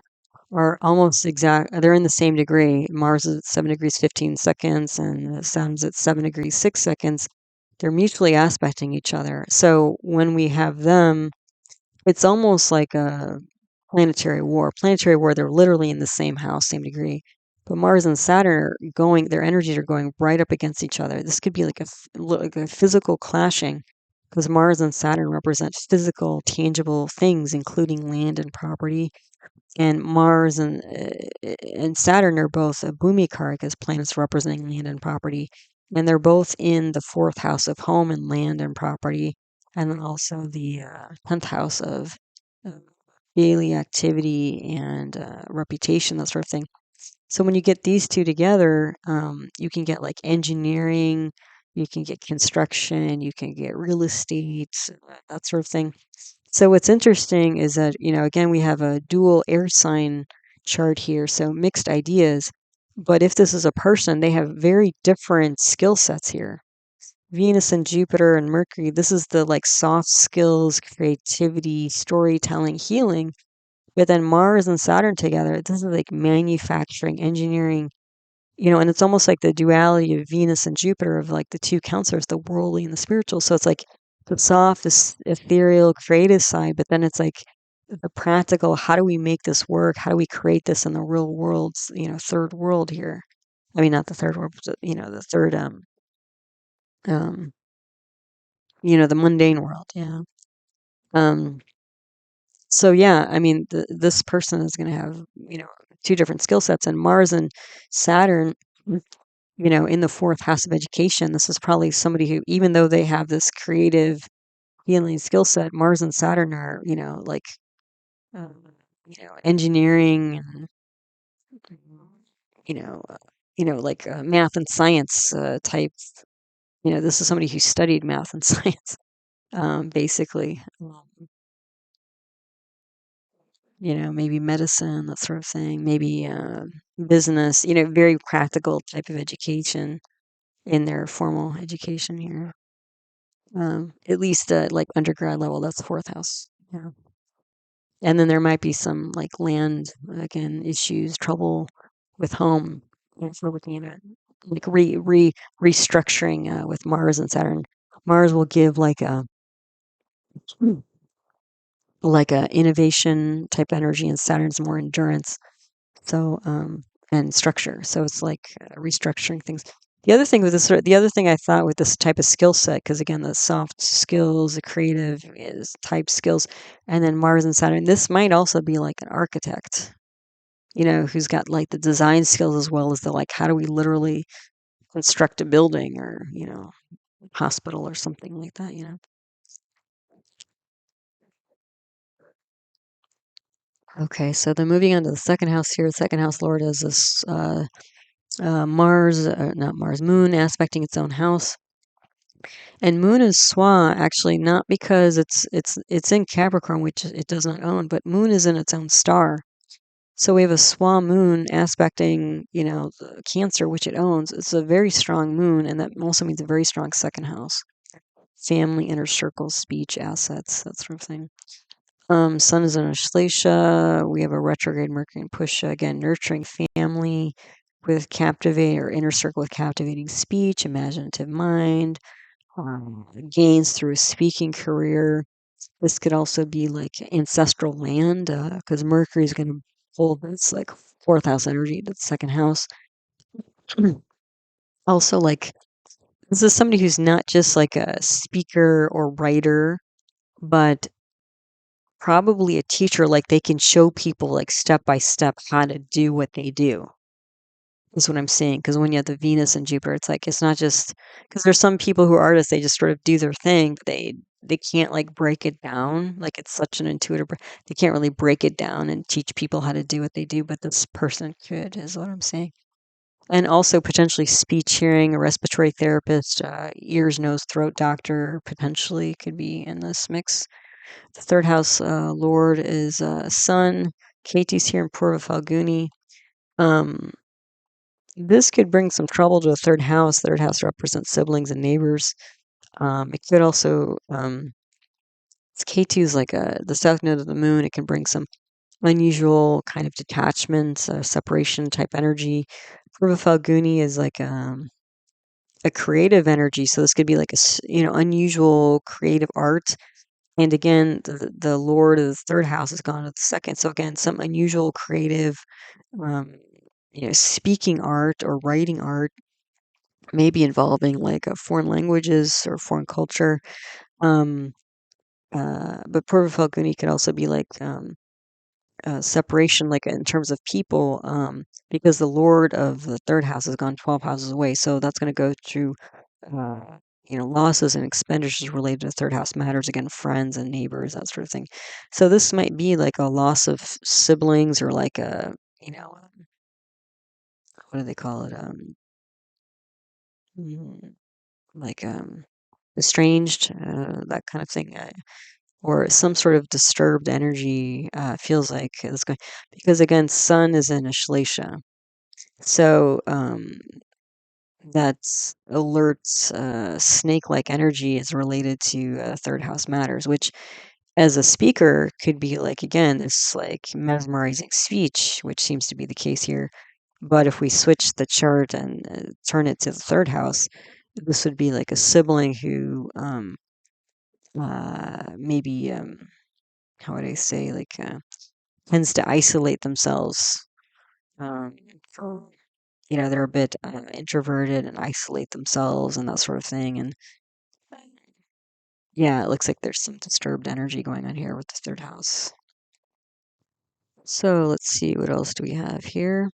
are almost exact. They're in the same degree. Mars is at 7 degrees 15 seconds, and Saturn's at 7 degrees 6 seconds. They're mutually aspecting each other. So when we have them, it's almost like a planetary war. Planetary war, they're literally in the same house, same degree. But Mars and Saturn are going, their energies are going right up against each other. This could be like a physical clashing, because Mars and Saturn represent physical, tangible things, including land and property. And Mars and Saturn are both bhumikaric as planets representing land and property. And they're both in the fourth house of home and land and property, and then also the 10th house of uh, daily activity and reputation, that sort of thing. So when you get these two together, you can get like engineering, you can get construction, you can get real estate, that sort of thing. So what's interesting is that, again, we have a dual air sign chart here, so mixed ideas. But if this is a person, they have very different skill sets here. Venus and Jupiter and Mercury, this is the like soft skills, creativity, storytelling, healing. But then Mars and Saturn together, this is like manufacturing, engineering, and it's almost like the duality of Venus and Jupiter, of like the two counselors, the worldly and the spiritual. So it's like the soft, ethereal, creative side, but then it's like the practical. How do we make this work? How do we create this in the real world? Third world here. I mean, not the third world, but the third, um, the mundane world. Yeah. Um, so yeah, I mean, this person is going to have, two different skill sets, and Mars and Saturn, in the fourth house of education, this is probably somebody who, even though they have this creative healing skill set, Mars and Saturn are, like, um, engineering you know, like math and science type. This is somebody who studied math and science, basically. Maybe medicine, that sort of thing. Maybe business. Very practical type of education in their formal education here. At least like undergrad level. That's fourth house. Yeah. And then there might be some like land, again, issues, trouble with home. If we're looking at like restructuring with Mars and Saturn. Mars will give like a innovation type energy, and Saturn's more endurance. So and structure. So it's like restructuring things. The other thing I thought with this type of skill set, because again, the soft skills, the creative is type skills, and then Mars and Saturn, this might also be like an architect, who's got like the design skills as well as the like, how do we literally construct a building or, hospital or something like that. Okay, so then moving on to the second house here, the second house lord is this Mars, not Mars, Moon aspecting its own house. And Moon is Swa actually not because it's in Capricorn, which it does not own, but Moon is in its own star. So we have a Swa Moon aspecting, the Cancer, which it owns. It's a very strong Moon, and that also means a very strong second house. Family, inner circle, speech, assets, that sort of thing. Sun is in Aslesha. We have a retrograde Mercury in Pushya, again, nurturing family with captivate or inner circle with captivating speech, imaginative mind, gains through a speaking career. This could also be like ancestral land because Mercury is going to pull this like fourth house energy to the second house. Also, like this is somebody who's not just like a speaker or writer, but probably a teacher. Like they can show people like step by step how to do what they do. Is what I'm saying. Because when you have the Venus and Jupiter, it's like it's not just because there's some people who are artists, they just sort of do their thing, but they can't like break it down. Like it's such an intuitive, they can't really break it down and teach people how to do what they do. But this person could, is what I'm saying. And also potentially speech, hearing, a respiratory therapist, ears, nose, throat doctor potentially could be in this mix. The third house lord is Sun. Katie's here in Purva Phalguni. Um, this could bring some trouble to the third house. Third house represents siblings and neighbors. It could also, K2 is like the south node of the moon. It can bring some unusual kind of detachment, separation type energy. Purva Phalguni is like a creative energy. So this could be like unusual creative art. And again, the Lord of the third house has gone to the second. So again, some unusual creative, um, speaking art or writing art, maybe involving like foreign languages or foreign culture. Um, but Purva Phalguni could also be like separation, like in terms of people, because the Lord of the third house has gone 12 houses away. So that's going to go through, losses and expenditures related to third house matters, again, friends and neighbors, that sort of thing. So this might be like a loss of siblings or like what do they call it? Mm, like estranged, that kind of thing. Or some sort of disturbed energy feels like it's going because again, Sun is in Aslesha, so that's alerts snake-like energy is related to third house matters, which as a speaker could be like again this like mesmerizing speech, which seems to be the case here. But if we switch the chart and turn it to the third house, this would be like a sibling who maybe how would I say like tends to isolate themselves. Um, for, they're a bit introverted and isolate themselves and that sort of thing. And yeah, it looks like there's some disturbed energy going on here with the third house. So let's see, what else do we have here?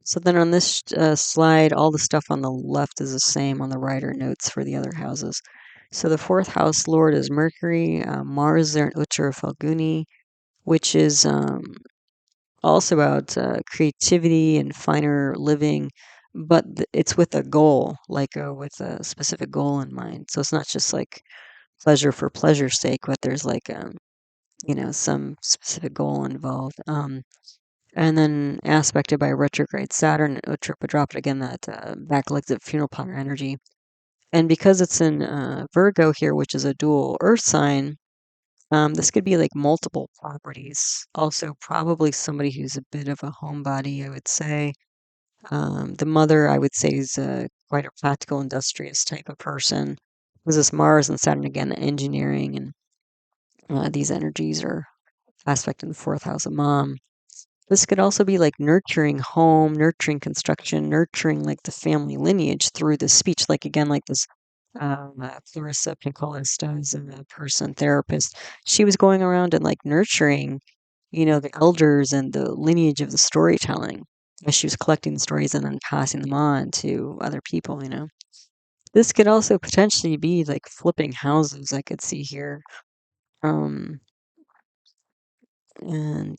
So then on this slide, all the stuff on the left is the same. On the right are notes for the other houses. So the fourth house lord is Mercury. Mars there in Uttara Phalguni, which is also about creativity and finer living, but it's with a goal, like with a specific goal in mind. So it's not just like pleasure for pleasure's sake, but there's like some specific goal involved. And then aspected by retrograde Saturn, Uttara Bhadrapada, again that backlegs of funeral pyre energy. And because it's in Virgo here, which is a dual Earth sign, this could be like multiple properties. Also, probably somebody who's a bit of a homebody, I would say. The mother, I would say, is quite a practical, industrious type of person. Because this Mars and Saturn, again, engineering and these energies are aspect in the fourth house of mom. This could also be like nurturing home, nurturing construction, nurturing like the family lineage through the speech. Like again, like this Clarissa Pinkola does, a person therapist. She was going around and like nurturing, the elders and the lineage of the storytelling as she was collecting the stories and then passing them on to other people. This could also potentially be like flipping houses, I could see here. Um, and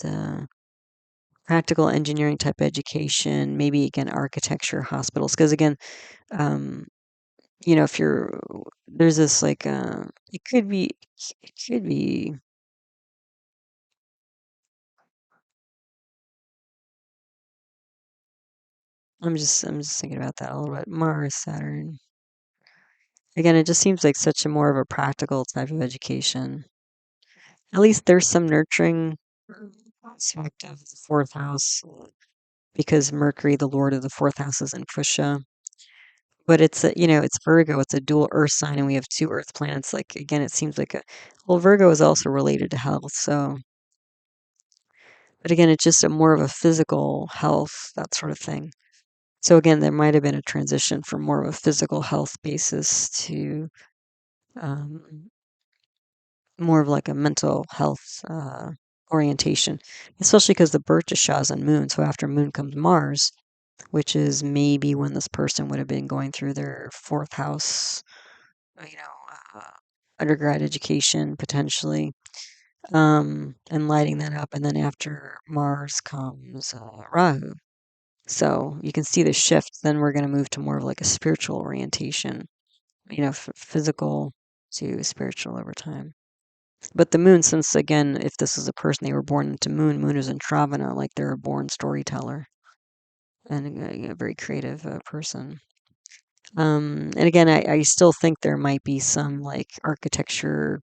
practical engineering type education, maybe again architecture, hospitals. Because again, um, if there's this like it could be. I'm just thinking about that a little bit. Mars, Saturn. Again, it just seems like such a more of a practical type of education. At least there's some nurturing aspect of the fourth house because Mercury, the lord of the fourth house, is in Pushya. But it's Virgo, it's a dual earth sign, and we have two earth planets. Like, again, it seems like well, Virgo is also related to health. So, but again, it's just a more of a physical health, that sort of thing. So again, there might have been a transition from more of a physical health basis to um, more of like a mental health orientation, especially because the birth dasha is on Moon. So after Moon comes Mars, which is maybe when this person would have been going through their fourth house, you know, undergrad education potentially, and lighting that up. And then after Mars comes Rahu. So you can see the shift. Then we're going to move to more of like a spiritual orientation, physical to spiritual over time. But the moon, since again, if this is a person they were born into moon, moon is in Shravana, like they're a born storyteller and a very creative person. And again, I still think there might be some like architecture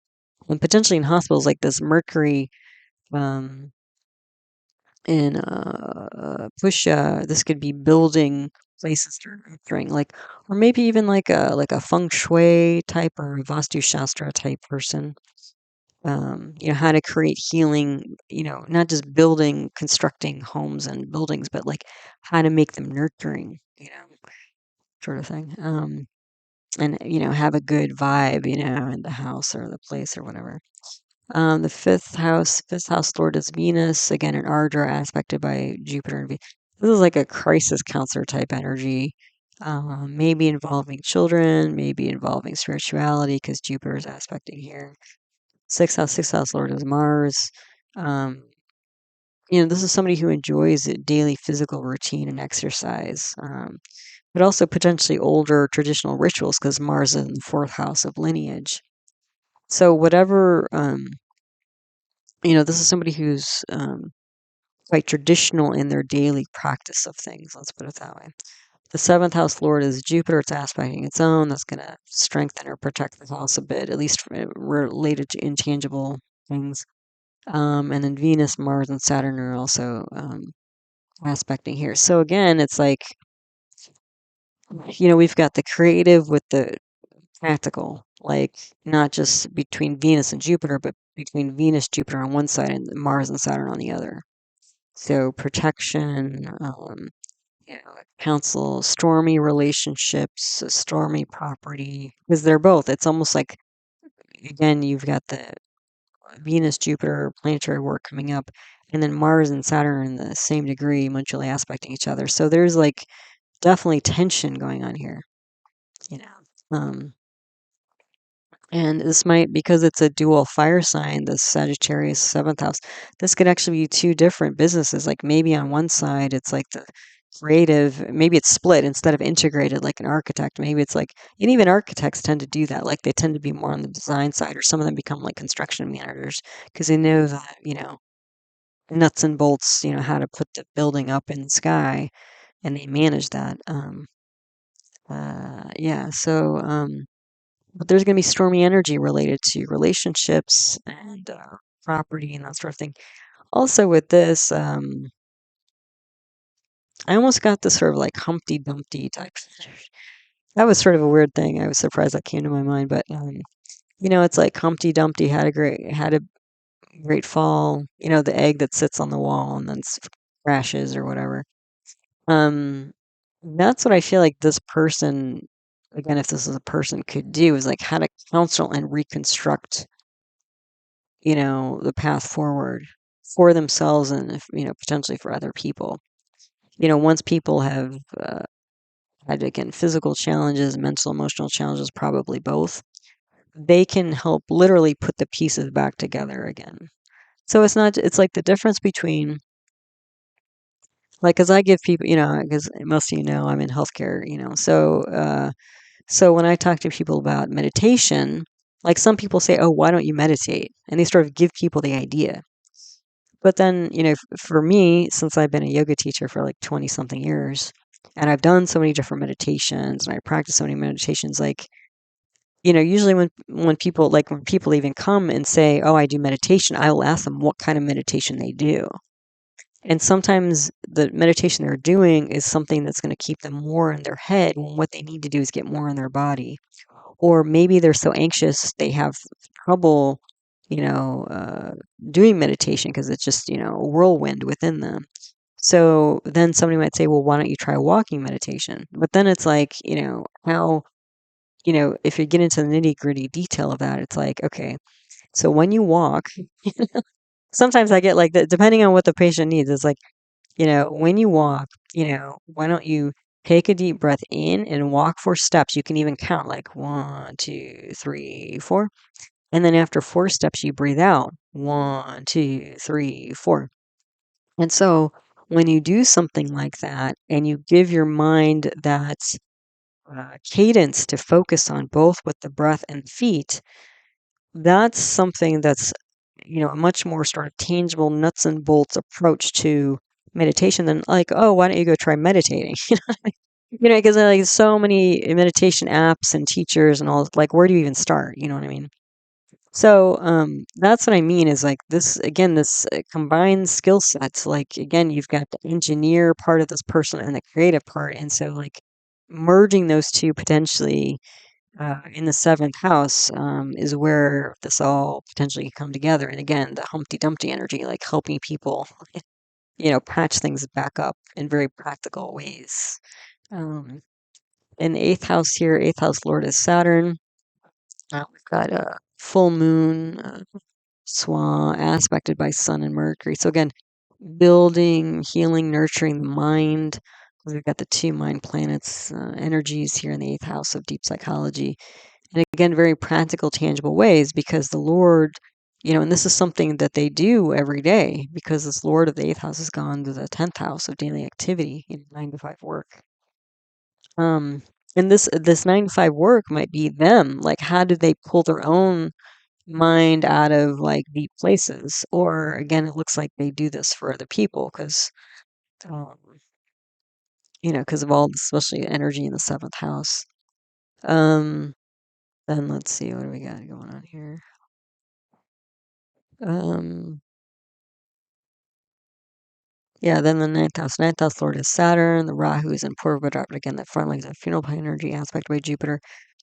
and potentially in hospitals like this Mercury um, in Pushya. This could be building places during like, or maybe even like a feng shui type or a Vastu Shastra type person. How to create healing, not just building, constructing homes and buildings, but like how to make them nurturing, sort of thing. And, have a good vibe, in the house or the place or whatever. The fifth house lord is Venus, again, an Ardra aspected by Jupiter and Venus. This is like a crisis counselor type energy. Maybe involving children, maybe involving spirituality, because Jupiter is aspecting here. Sixth house lord is Mars. Um, this is somebody who enjoys a daily physical routine and exercise, but also potentially older traditional rituals because Mars is in the fourth house of lineage. So whatever, this is somebody who's quite traditional in their daily practice of things. Let's put it that way. The seventh house lord is Jupiter. It's aspecting its own. That's going to strengthen or protect the house a bit, at least related to intangible things. And then Venus, Mars, and Saturn are also aspecting here. So again, it's like, we've got the creative with the practical, like not just between Venus and Jupiter, but between Venus, Jupiter on one side and Mars and Saturn on the other. So protection, counsel, stormy relationships, stormy property, because they're both. It's almost like, again, you've got the Venus, Jupiter, planetary work coming up, and then Mars and Saturn are in the same degree, mutually aspecting each other. So there's like definitely tension going on here, you know. Um, And this might, because it's a dual fire sign, the Sagittarius seventh house, this could actually be two different businesses. Like maybe on one side, it's like the creative, maybe it's split instead of integrated like an architect. Maybe it's like, and even architects tend to do that. Like they tend to be more on the design side, or some of them become like construction managers because they know that, nuts and bolts, how to put the building up in the sky and they manage that. Yeah, so, but there's going to be stormy energy related to relationships and property and that sort of thing. Also, with this, I almost got this sort of like Humpty Dumpty type. That was sort of a weird thing. I was surprised that came to my mind, but it's like Humpty Dumpty had a great fall. The egg that sits on the wall and then crashes or whatever. Um, that's what I feel like this person, again, if this is a person, could do is like how to counsel and reconstruct, the path forward for themselves and if, potentially for other people. Once people have had again physical challenges, mental, emotional challenges, probably both, they can help literally put the pieces back together again. So it's like the difference between like, because I give people, because most of I'm in healthcare, so when I talk to people about meditation, like some people say, "Oh, why don't you meditate?" And they sort of give people the idea. But then, for me, since I've been a yoga teacher for like 20 something years, and I've done so many different meditations and I practice so many meditations, like, usually when people even come and say, "Oh, I do meditation," I will ask them what kind of meditation they do. And sometimes the meditation they're doing is something that's going to keep them more in their head when what they need to do is get more in their body. Or maybe they're so anxious they have trouble, you know, uh, doing meditation because it's just, a whirlwind within them. So then somebody might say, well, why don't you try walking meditation? But then it's like, how, if you get into the nitty gritty detail of that, it's like, okay, so when you walk, sometimes I get like that, depending on what the patient needs, it's like, when you walk, why don't you take a deep breath in and walk 4 steps? You can even count like 1, 2, 3, 4. And then after 4 steps, you breathe out 1, 2, 3, 4. And so when you do something like that and you give your mind that cadence to focus on both with the breath and feet, that's something that's, a much more sort of tangible nuts and bolts approach to meditation than like, oh, why don't you go try meditating? Because there are like so many meditation apps and teachers and all, like, where do you even start? You know what I mean? So, that's what I mean is like this, again, this combined skill sets. Like, again, you've got the engineer part of this person and the creative part. And so, like, merging those two potentially in the seventh house is where this all potentially could come together. And again, the Humpty Dumpty energy, like helping people, patch things back up in very practical ways. Um, in the eighth house here, eighth house lord is Saturn. We've got a full moon, Swa aspected by Sun and Mercury. So again, building, healing, nurturing the mind. We've got the two mind planets energies here in the eighth house of deep psychology. And again, very practical, tangible ways because the Lord, and this is something that they do every day because this Lord of the eighth house has gone to the 10th house of daily activity in 9 to 5 work. Um, and this 9 to 5 work might be them. Like, how do they pull their own mind out of like deep places? Or again, it looks like they do this for other people because, um, because of all, especially energy in the seventh house. Um, then let's see, what do we got going on here? Um, yeah, then the ninth house lord is Saturn. The Rahu is in Purva, again, the front leg is a funeral energy aspect by Jupiter.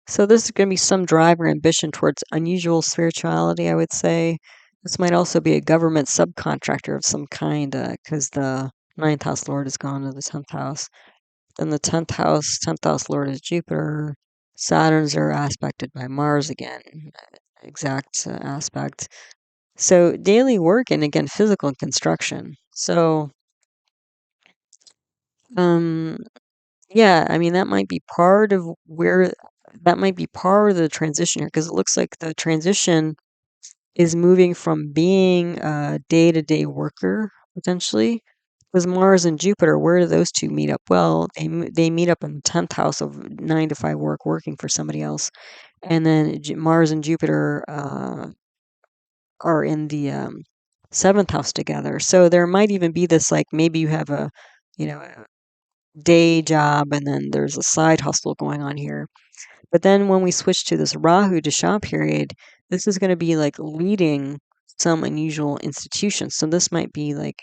So this is going to be some drive or ambition towards unusual spirituality, I would say. This might also be a government subcontractor of some kind, because the ninth house lord has gone to the 10th house. Then the 10th house lord is Jupiter. Saturns are aspected by Mars again, exact aspect. So daily work and again physical construction. So um yeah, I mean that might be part of where that might be part of the transition here because it looks like the transition is moving from being a day-to-day worker potentially. Because Mars and Jupiter, where do those two meet up? Well, they meet up in the 10th house of 9 to 5 work, working for somebody else, and then Mars and Jupiter are in the 7th house together. So there might even be this like maybe you have a a day job and then there's a side hustle going on here. But then when we switch to this Rahu Dasha period, this is going to be like leading some unusual institutions. So this might be like,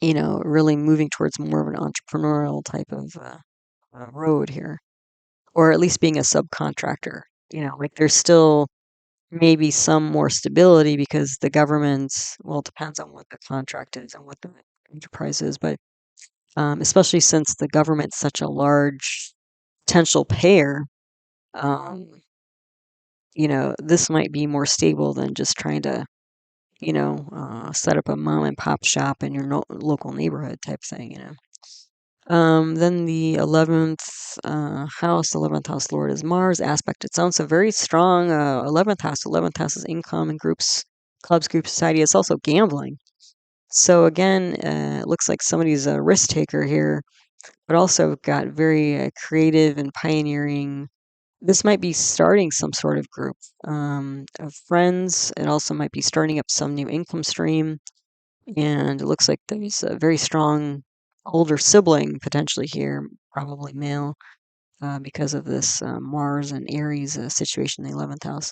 really moving towards more of an entrepreneurial type of road here, or at least being a subcontractor. Like there's still maybe some more stability because the government's, well, it depends on what the contract is and what the enterprise is, but especially since the government's such a large potential payer, um, this might be more stable than just trying to, set up a mom and pop shop in your local neighborhood type thing. Then the 11th house lord is Mars, aspect its own. So very strong 11th house. 11th house is income and groups, clubs, group society. It's also gambling. So again, it looks like somebody's a risk taker here, but also got very creative and pioneering. This might be starting some sort of group of friends. It also might be starting up some new income stream. And it looks like there's a very strong older sibling potentially here, probably male, because of this Mars and Aries situation in the 11th house.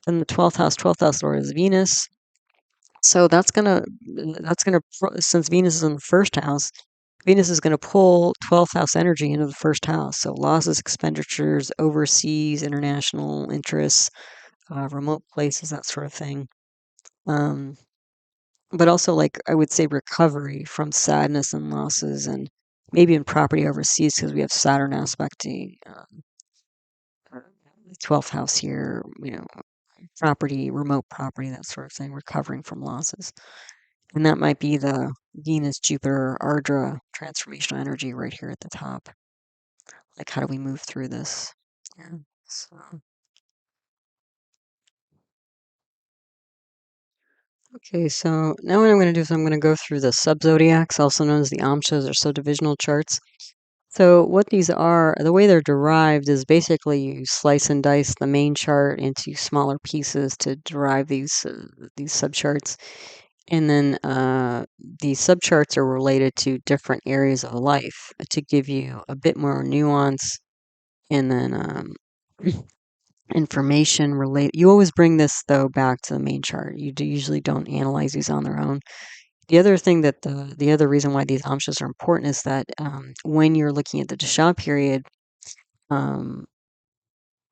Then the 12th house lord is Venus. So since Venus is in the first house, Venus is going to pull 12th house energy into the first house. So losses, expenditures, overseas, international interests, remote places, that sort of thing. But also, like, I would say recovery from sadness and losses, and maybe in property overseas because we have Saturn aspecting the 12th house here, property, remote property, that sort of thing, recovering from losses. And that might be the Venus, Jupiter, Ardra transformational energy right here at the top. Like, how do we move through this? Yeah. So, okay, so now what I'm going to do is I'm going to go through the sub-zodiacs, also known as the amshas or subdivisional charts. So what these are, the way they're derived is basically you slice and dice the main chart into smaller pieces to derive these subcharts. And then these subcharts are related to different areas of life to give you a bit more nuance and then information related. You always bring this though back to the main chart. Usually don't analyze these on their own. The other thing that the other reason why these amshas are important is that when you're looking at the dasha period, um,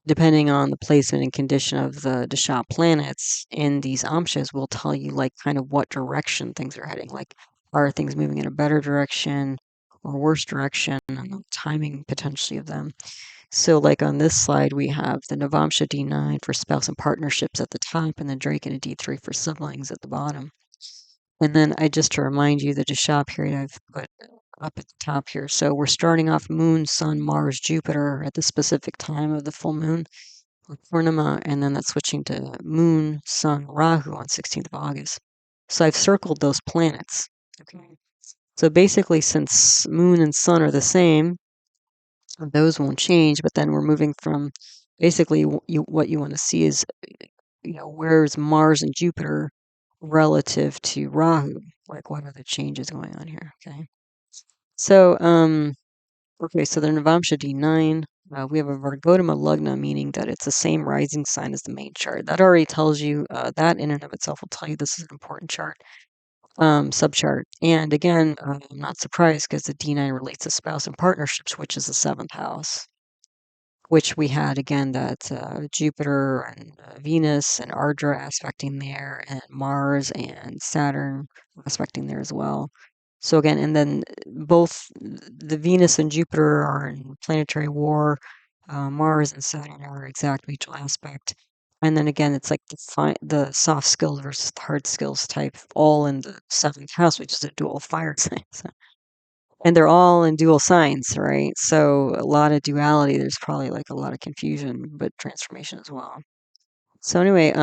depending on the placement and condition of the dasha planets in these amshas will tell you like kind of what direction things are heading. Like, are things moving in a better direction or worse direction, and the timing potentially of them. So like on this slide, we have the Navamsha D9 for spouse and partnerships at the top, and the Drake and a D3 for siblings at the bottom. And then just to remind you, the dasha period I've put up at the top here. So we're starting off Moon, Sun, Mars, Jupiter at the specific time of the full moon, or Purnima, and then that's switching to Moon, Sun, Rahu on 16th of August. So I've circled those planets. Okay. So basically, since Moon and Sun are the same, those won't change. But then we're moving from basically what you want to see is where's Mars and Jupiter relative to Rahu? Like, what are the changes going on here? Okay. So, okay, so the Navamsha D9, we have a Vargodama Lugna, meaning that it's the same rising sign as the main chart. That already tells you, that in and of itself will tell you this is an important chart, subchart. And again, I'm not surprised because the D9 relates to spouse and partnerships, which is the 7th house, which we had again that Jupiter and Venus and Ardra aspecting there, and Mars and Saturn aspecting there as well. So again, and then both the Venus and Jupiter are in planetary war. Mars and Saturn are exact mutual aspect. And then again, it's like the soft skills versus the hard skills type, all in the 7th house, which is a dual fire sign. So And they're all in dual signs, right? So a lot of duality. There's probably like a lot of confusion, but transformation as well. So anyway,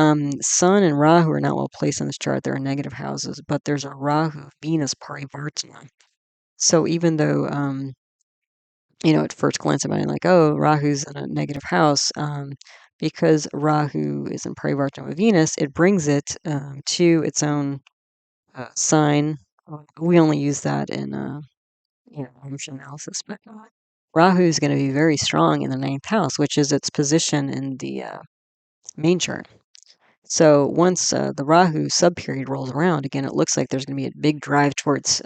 Sun and Rahu are not well placed in this chart. They're in negative houses, but there's a Rahu Venus parivartana. So even though at first glance it might be like, oh, Rahu's in a negative house, because Rahu is in parivartana with Venus, it brings it to its own sign. We only use that in emotion analysis, but Rahu is going to be very strong in the ninth house, which is its position in the main chart. So once the Rahu subperiod rolls around, again, it looks like there's going to be a big drive towards,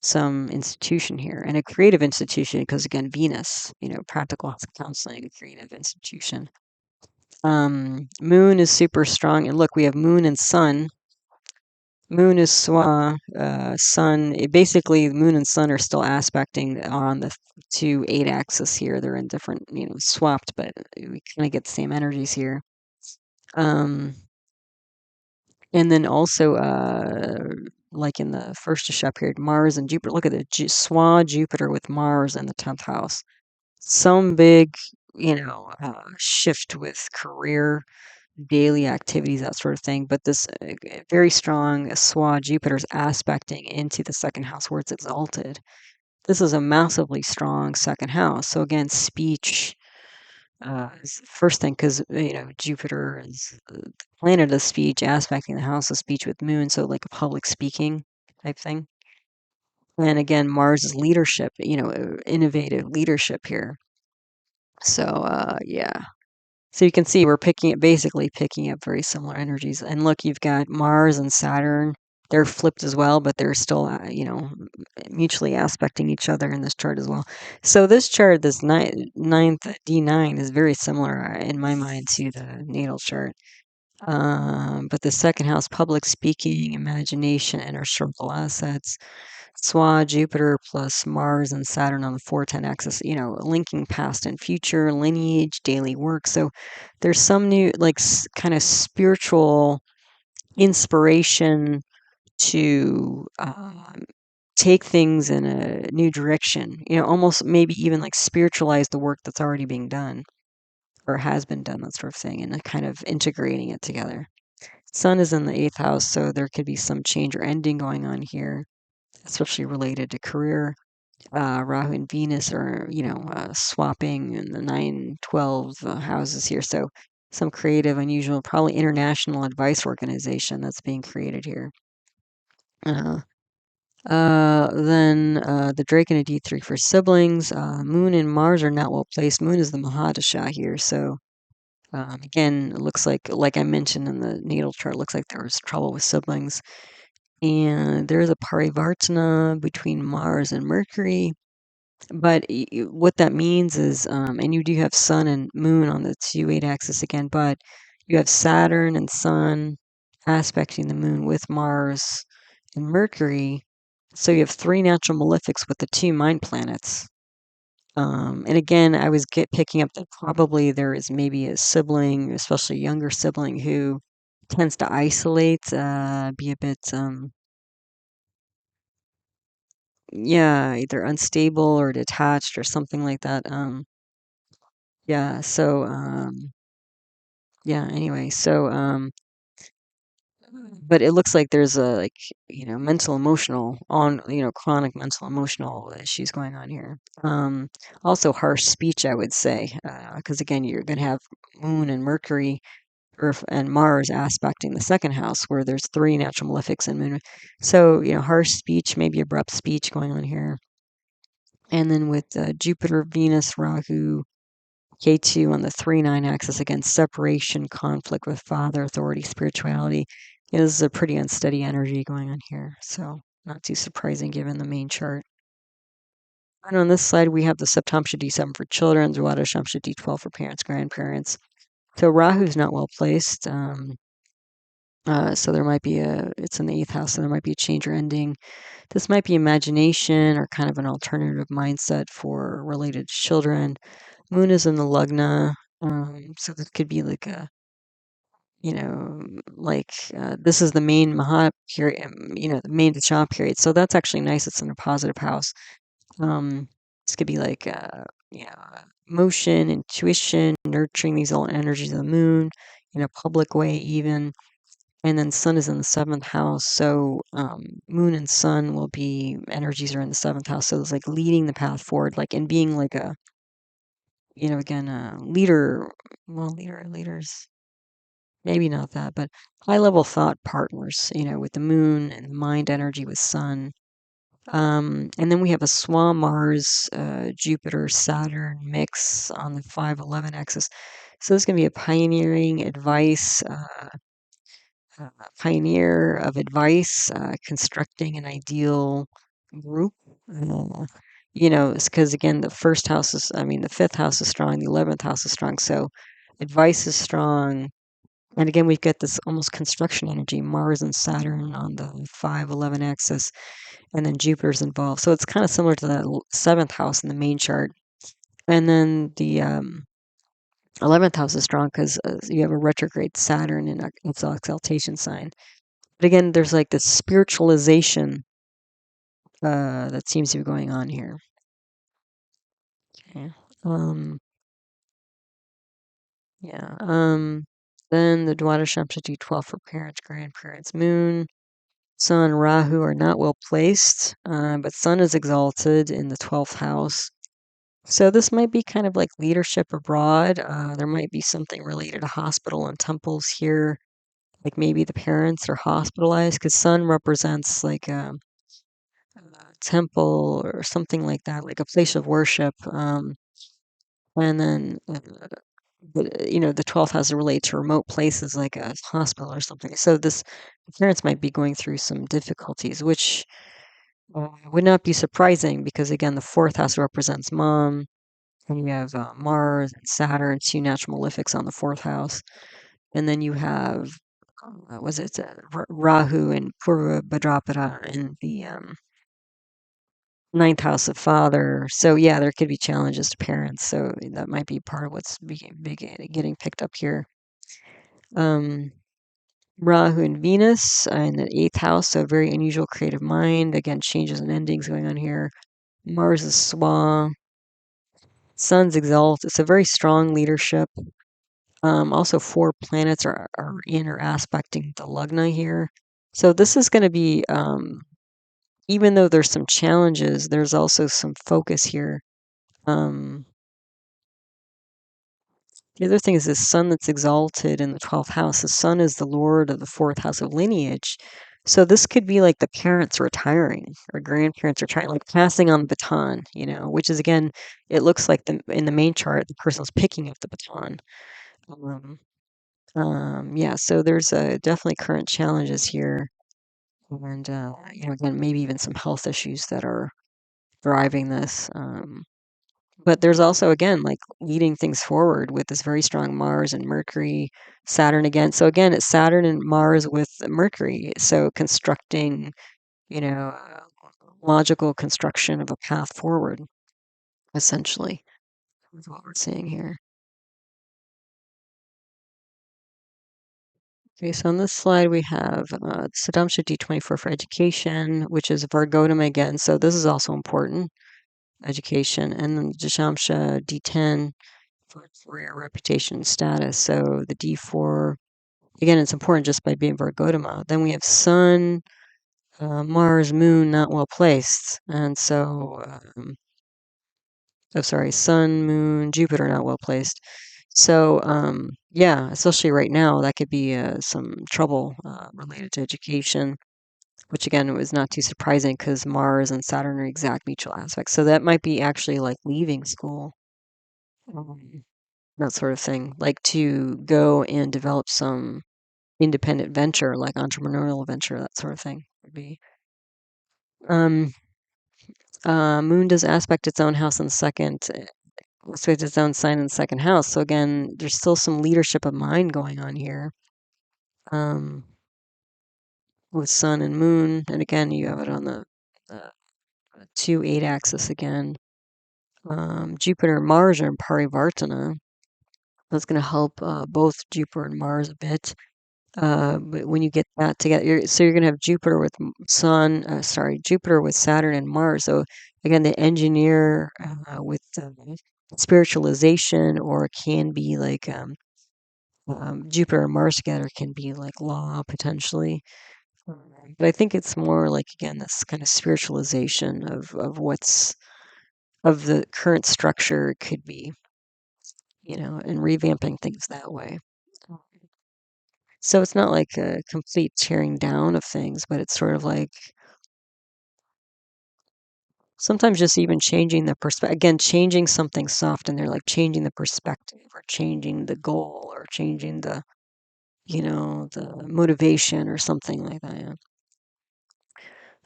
some institution here, and a creative institution, because again, Venus, practical counseling, creative institution. Moon is super strong, and look, we have Moon and Sun. Moon is Swa, Sun. Basically, Moon and Sun are still aspecting on the 2-8 axis here. They're in different, swapped, but we kind of get the same energies here. Um, and then also, like in the first Dasha period, Mars and Jupiter. Look at the Swa Jupiter with Mars in the 10th house. Some big, shift with career, daily activities, that sort of thing. But this very strong Swa Jupiter's aspecting into the second house where it's exalted. This is a massively strong second house. So again, speech is the first thing, because Jupiter is the planet of speech, aspecting the house of speech with Moon, so like a public speaking type thing. And again, Mars is leadership, innovative leadership here. So yeah. So you can see we're basically picking up very similar energies. And look, you've got Mars and Saturn. They're flipped as well, but they're still, mutually aspecting each other in this chart as well. So this chart, this ninth D9, is very similar in my mind to the natal chart. But the second house, public speaking, imagination, inner circle assets, Swa, Jupiter plus Mars and Saturn on the 410 axis, linking past and future, lineage, daily work. So there's some new, like, kind of spiritual inspiration to take things in a new direction, almost maybe even like spiritualize the work that's already being done or has been done, that sort of thing, and kind of integrating it together. Sun is in the 8th house, so there could be some change or ending going on here, especially related to career. Rahu and Venus are, swapping in the 9, 12 houses here. So some creative, unusual, probably international advice organization that's being created here. Then the Drake and a D3 for siblings. Moon and Mars are not well placed. Moon is the Mahadasha here. So again, it looks like I mentioned in the natal chart, looks like there was trouble with siblings. And there's a parivartana between Mars and Mercury. But what that means is, and you do have Sun and Moon on the 2-8 axis again, but you have Saturn and Sun aspecting the Moon with Mars and Mercury. So you have 3 natural malefics with the 2 mind planets. And again, I was picking up that probably there is maybe a sibling, especially a younger sibling, who tends to isolate, be a bit, yeah, either unstable or detached or something like that. Yeah, so yeah, anyway, so but it looks like there's a, like, mental emotional on, chronic mental emotional issues going on here. Also harsh speech, I would say, because again, you're going to have Moon and Mercury, Earth and Mars aspecting the second house where there's 3 natural malefics and Moon. So, harsh speech, maybe abrupt speech going on here. And then with Jupiter, Venus, Rahu, K2 on the 3-9 axis, against separation, conflict with father, authority, spirituality, is a pretty unsteady energy going on here. So not too surprising given the main chart. And on this side, we have the Saptamsha D7 for children, Dwadashamsha D12 for parents, grandparents. So Rahu's not well placed. So there might be it's in the 8th house, so there might be a change or ending. This might be imagination or kind of an alternative mindset for related to children. Moon is in the Lugna, so this could be like a, like this is the main Maha period, the main Dasha period. So that's actually nice. It's in a positive house. Um, this could be like, motion, intuition, nurturing these old energies of the moon in a public way, even. And then sun is in the seventh house. So moon and sun will be energies are in the seventh house. So it's like leading the path forward, like and being like a, again, a leader. Well, leaders, maybe not that, but high level thought partners, with the moon and the mind energy with sun. And then we have a Swan Mars, Jupiter, Saturn mix on the 511 axis. So this is going to be a pioneering advice, pioneer of advice, constructing an ideal group. It's because again, the fifth house is strong, the 11th house is strong. So advice is strong. And again, we've got this almost construction energy, Mars and Saturn on the 511 axis, and then Jupiter's involved. So it's kind of similar to that seventh house in the main chart. And then the 11th house is strong because you have a retrograde Saturn in its exaltation sign. But again, there's like this spiritualization that seems to be going on here. Okay. Yeah. Then the Dwadashamsa D12 for parents, grandparents, moon, sun, Rahu are not well placed, but sun is exalted in the 12th house. So this might be kind of like leadership abroad. There might be something related to hospital and temples here, like maybe the parents are hospitalized because sun represents like a temple or something like that, like a place of worship. And then, the 12th has to relate to remote places like a hospital or something. So the parents might be going through some difficulties, which would not be surprising because again, the fourth house represents mom. And you have Mars and Saturn, two natural malefics on the fourth house. And then you have, was it Rahu and Purva Bhadrapada in the ninth house of father. So, yeah, there could be challenges to parents. So that might be part of what's getting picked up here. Um, Rahu and Venus in the eighth house. So, very unusual creative mind. Again, changes and endings going on here. Mars is Swa. Sun's exalt. It's a very strong leadership. Also, four planets are in or aspecting the Lugna here. So this is going to be, even though there's some challenges, there's also some focus here. Um, the other thing is this sun that's exalted in the 12th house. The sun is the lord of the fourth house of lineage. So this could be like the parents retiring or grandparents retiring, like passing on the baton, which is again, it looks like in the main chart, the person's picking up the baton. Yeah, so there's definitely current challenges here, and again, maybe even some health issues that are driving this. But there's also again like leading things forward with this very strong Mars and Mercury, Saturn again. So again, it's Saturn and Mars with Mercury. So constructing, you know, uh, logical construction of a path forward, essentially, is what we're seeing here. Okay, so on this slide we have Saddamsha D24 for education, which is Vargodam again. So this is also important, education. And then Jashamsha D10 for career, reputation, and status. So the D4, again, it's important just by being Vargodama. Then we have Sun, Mars, Moon, not well placed. And so, Sun, Moon, Jupiter, not well placed. So, yeah, especially right now, that could be some trouble related to education, which again was not too surprising because Mars and Saturn are exact mutual aspects. So that might be actually like leaving school, um, that sort of thing, like to go and develop some independent venture, like entrepreneurial venture, that sort of thing would be. Um, Moon does aspect its own house in the second, aspect its own sign in the second house. So again, there's still some leadership of mind going on here. With Sun and Moon, and again, you have it on the uh, 2-8 axis again. Jupiter and Mars are in Parivartana. That's going to help both Jupiter and Mars a bit. But when you get that together, so you're going to have Jupiter with Jupiter with Saturn and Mars. So again, the engineer with spiritualization, or it can be like Jupiter and Mars together can be like law potentially. But I think it's more like, again, this kind of spiritualization of what's of the current structure could be, and revamping things that way. So it's not like a complete tearing down of things, but it's sort of like sometimes just even changing the perspective. Again, changing something soft in there, like changing the perspective or changing the goal or changing the motivation or something like that. Yeah.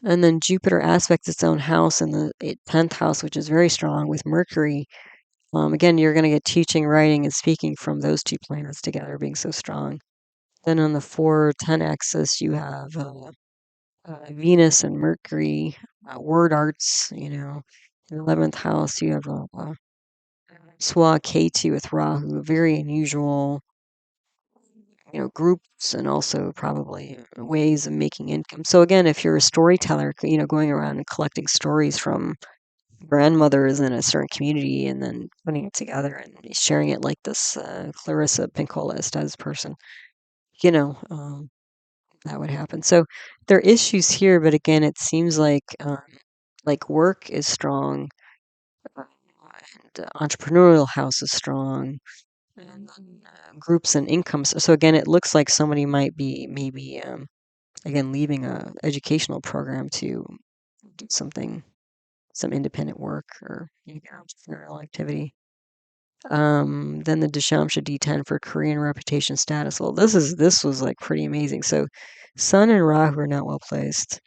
And then Jupiter aspects its own house in the 10th house, which is very strong with Mercury. Again, you're going to get teaching, writing, and speaking from those two planets together being so strong. Then on the 4-10 axis, you have Venus and Mercury, word arts, In the 11th house, you have Swa Ketu with Rahu, very unusual, groups and also probably ways of making income. So again, if you're a storyteller, going around and collecting stories from grandmothers in a certain community and then putting it together and sharing it like this Clarissa Pinkola Estes person, that would happen. So there are issues here, but again, it seems like work is strong, and entrepreneurial house is strong, and then groups and incomes. So again, it looks like somebody might be maybe again leaving a educational program to do some independent work or entrepreneurial activity. Then the Dashamsha D10 for Korean reputation status. Well, this was like pretty amazing. So Sun and Rahu are not well placed.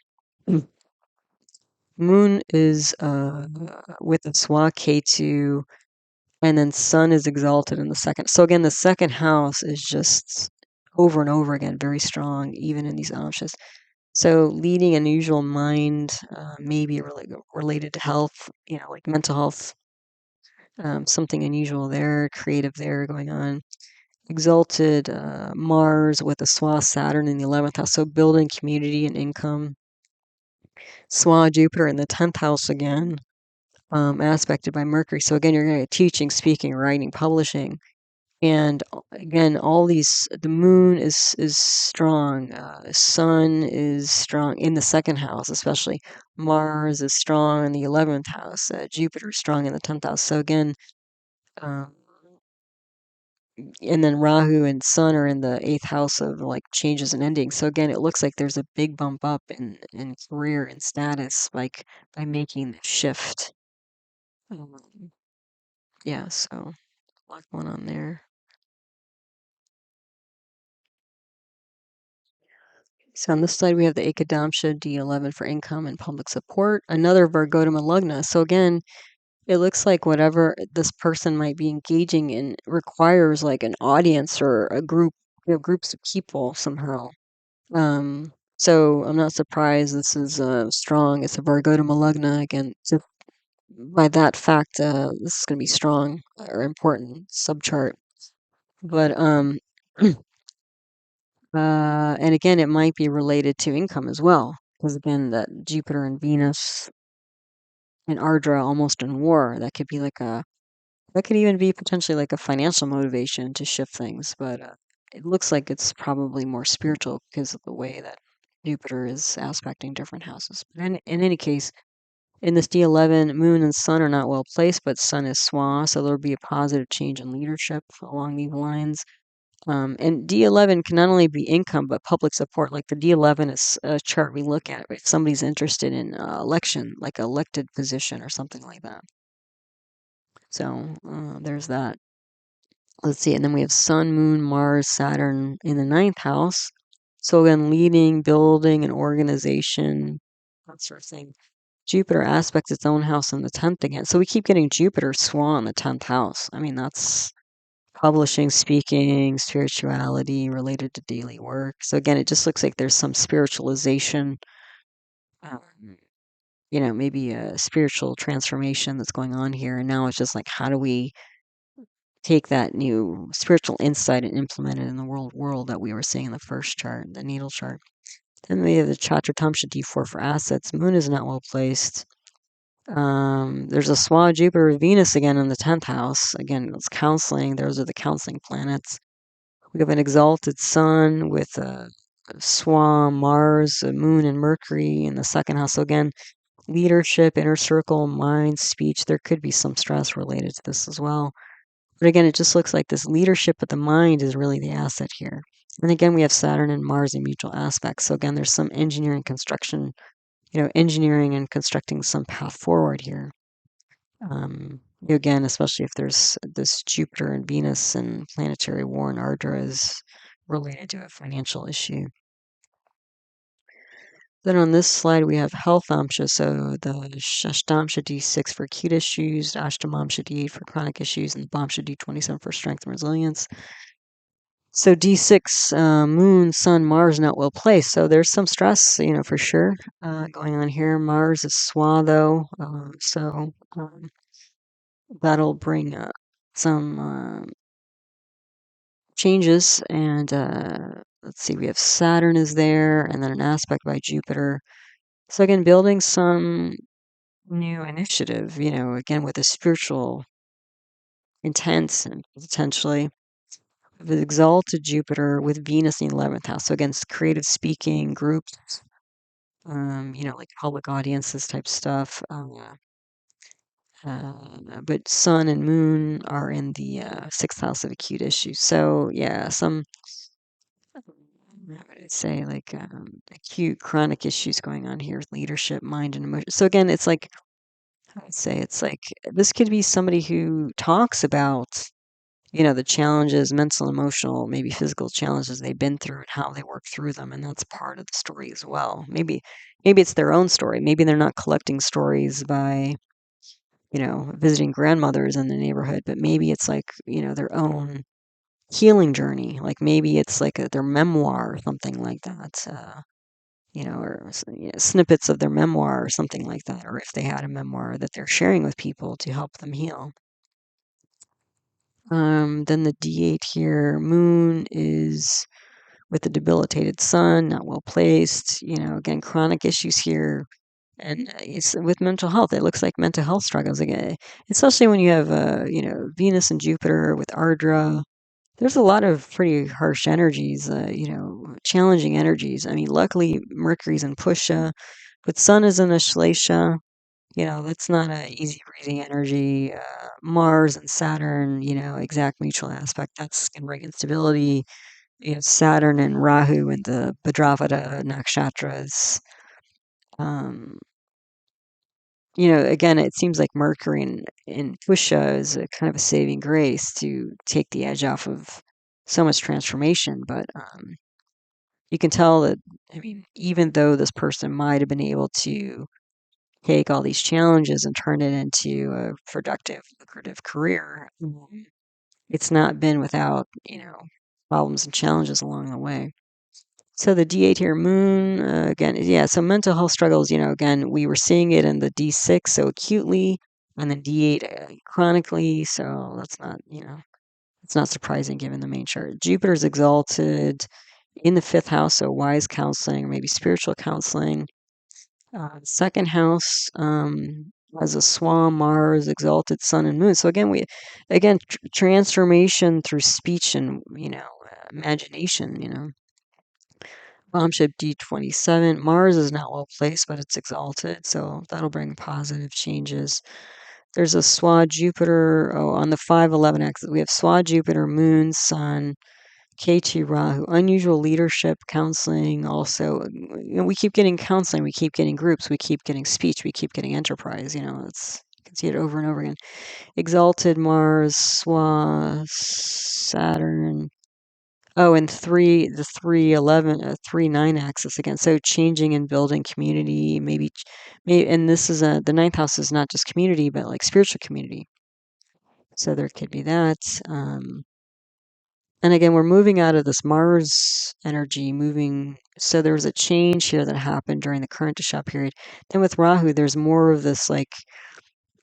Moon is with the Swa Ketu, and then Sun is exalted in the second. So again, the second house is just over and over again very strong, even in these amshas. So leading an unusual mind, maybe related to health, like mental health, something unusual there, creative there going on. Exalted Mars with a Swa Saturn in the 11th house, so building community and income. Swa Jupiter in the 10th house again, aspected by Mercury. So again, you're going to get teaching, speaking, writing, publishing. And again, all these, the moon is strong, sun is strong in the second house, especially. Mars is strong in the 11th house, Jupiter is strong in the 10th house. So again, um, and then Rahu and Sun are in the 8th house of like changes and endings. So again, it looks like there's a big bump up in career and status, like by making the shift. Yeah, so a lot going on there. So on this slide, we have the Ekadamsha D11 for income and public support, another Vargodama Lugna. So again, it looks like whatever this person might be engaging in requires like an audience or a group, groups of people somehow. So I'm not surprised this is strong. It's a Vargodama Lugna again. So by that fact, this is going to be strong or important subchart. But and again, it might be related to income as well, because again, that Jupiter and Venus and Ardra almost in war. That could even be potentially like a financial motivation to shift things. But it looks like it's probably more spiritual because of the way that Jupiter is aspecting different houses. But in any case, in this D11, Moon and Sun are not well placed, but Sun is Swa, so there'll be a positive change in leadership along these lines. And D11 can not only be income, but public support. Like the D11 is a chart we look at if somebody's interested in election, like elected position or something like that. So there's that. Let's see. And then we have Sun, Moon, Mars, Saturn in the 9th house. So again, leading, building, and organization, that sort of thing. Jupiter aspects its own house in the 10th again. So we keep getting Jupiter Swan in the 10th house. I mean, that's publishing, speaking, spirituality related to daily work. So again, it just looks like there's some spiritualization, um, maybe a spiritual transformation that's going on here. And now it's just like, how do we take that new spiritual insight and implement it in the world that we were seeing in the first chart, the natal chart. Then we have the chatra tamsha D4 for assets. Moon is not well placed. There's a Swa, Jupiter, Venus again in the 10th house. Again, it's counseling. Those are the counseling planets. We have an exalted sun with a Swa, Mars, a Moon, and Mercury in the 2nd house. So again, leadership, inner circle, mind, speech. There could be some stress related to this as well. But again, it just looks like this leadership of the mind is really the asset here. And again, we have Saturn and Mars in mutual aspects. So again, there's some engineering construction, engineering and constructing some path forward here. Again, especially if there's this Jupiter and Venus and planetary war in Ardra is related to a financial issue. Then on this slide, we have health amsha. So the Shashtamsha D6 for acute issues, Ashtamamsha D8 for chronic issues, and the Bamsha D27 for strength and resilience. So D6, Moon, Sun, Mars not well placed. So there's some stress, for sure, going on here. Mars is Swa, though. So that'll bring some changes. And let's see, we have Saturn is there, and then an aspect by Jupiter. So again, building some new initiative, again with a spiritual intent and potentially with exalted Jupiter with Venus in the 11th house. So again, it's creative speaking, groups, like public audiences type stuff. But Sun and Moon are in the 6th house of acute issues. So yeah, some, how would I say, like acute chronic issues going on here with leadership, mind, and emotion. So again, it's like, I'd say it's like this could be somebody who talks about, the challenges, mental, emotional, maybe physical challenges they've been through and how they work through them, and that's part of the story as well. Maybe it's their own story. Maybe they're not collecting stories by, visiting grandmothers in the neighborhood, but maybe it's like, their own healing journey. Like maybe it's like their memoir or something like that. Or snippets of their memoir or something like that, or if they had a memoir that they're sharing with people to help them heal. Then the D8 here, Moon is with the debilitated sun, not well placed, again, chronic issues here. And it's with mental health. It looks like mental health struggles again, especially when you have, Venus and Jupiter with Ardra. There's a lot of pretty harsh energies, challenging energies. I mean, luckily Mercury's in Pushya, but Sun is in Aslesha. That's not an easy breezy energy. Mars and Saturn, exact mutual aspect. That's going to bring instability. You have Saturn and Rahu and the Bhadrapada nakshatras. Um, again, it seems like Mercury in Pushya is a kind of a saving grace to take the edge off of so much transformation. But you can tell that, I mean, even though this person might have been able to take all these challenges and turn it into a productive, lucrative career, it's not been without, problems and challenges along the way. So the D8 here, Moon, again, yeah, so mental health struggles, again, we were seeing it in the D6 so acutely, and then D8 chronically, so that's not, it's not surprising given the main chart. Jupiter's exalted in the 5th house, so wise counseling, maybe spiritual counseling. 2nd house has a Swan, Mars, exalted Sun, and Moon. So again, transformation through speech and imagination. Bombship D27. Mars is not well placed, but it's exalted, so that'll bring positive changes. There's a Swa Jupiter. Oh, on the 511 axis, we have Swa Jupiter, Moon, Sun, K2 Rahu. Unusual leadership, counseling. Also, we keep getting counseling, we keep getting groups, we keep getting speech, we keep getting enterprise. You can see it over and over again. Exalted Mars, Swa, Saturn. Oh, and the 311, 3-9 axis again. So changing and building community, maybe, and this is the 9th house is not just community, but like spiritual community. So there could be that. And again, we're moving out of this Mars energy, so there was a change here that happened during the current dasha period. Then with Rahu, there's more of this like,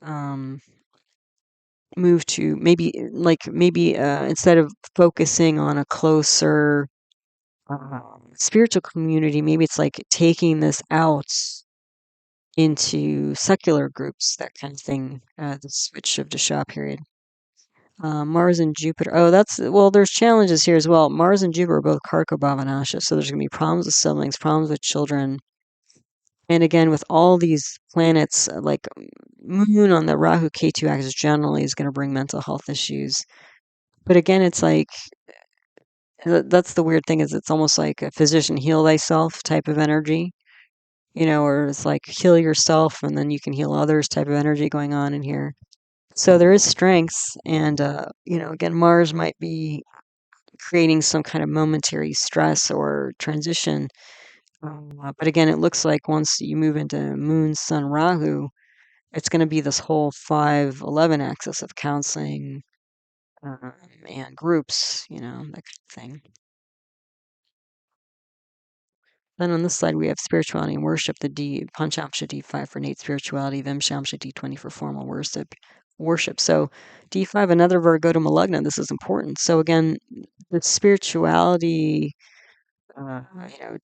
um, move to maybe instead of focusing on a closer spiritual community, maybe it's like taking this out into secular groups, that kind of thing. The switch of dasha period. Mars and Jupiter. Oh, there's challenges here as well. Mars and Jupiter are both Karka Bhavanasha, so there's going to be problems with siblings, problems with children. And again, with all these planets, like Moon on the Rahu Ketu axis generally is going to bring mental health issues. But again, it's like that's the weird thing is it's almost like a physician heal thyself type of energy, or it's like heal yourself and then you can heal others type of energy going on in here. So there is strengths, and again, Mars might be creating some kind of momentary stress or transition. But again, it looks like once you move into Moon, Sun, Rahu, it's going to be this whole 5-11 axis of counseling um, and groups, that kind of thing. Then on this side, we have spirituality and worship, the Panchamsha D5 for innate spirituality, Vimshamsha D20 for formal worship. So D5, another Virgo to Malagna. This is important. So again, the spirituality, you know,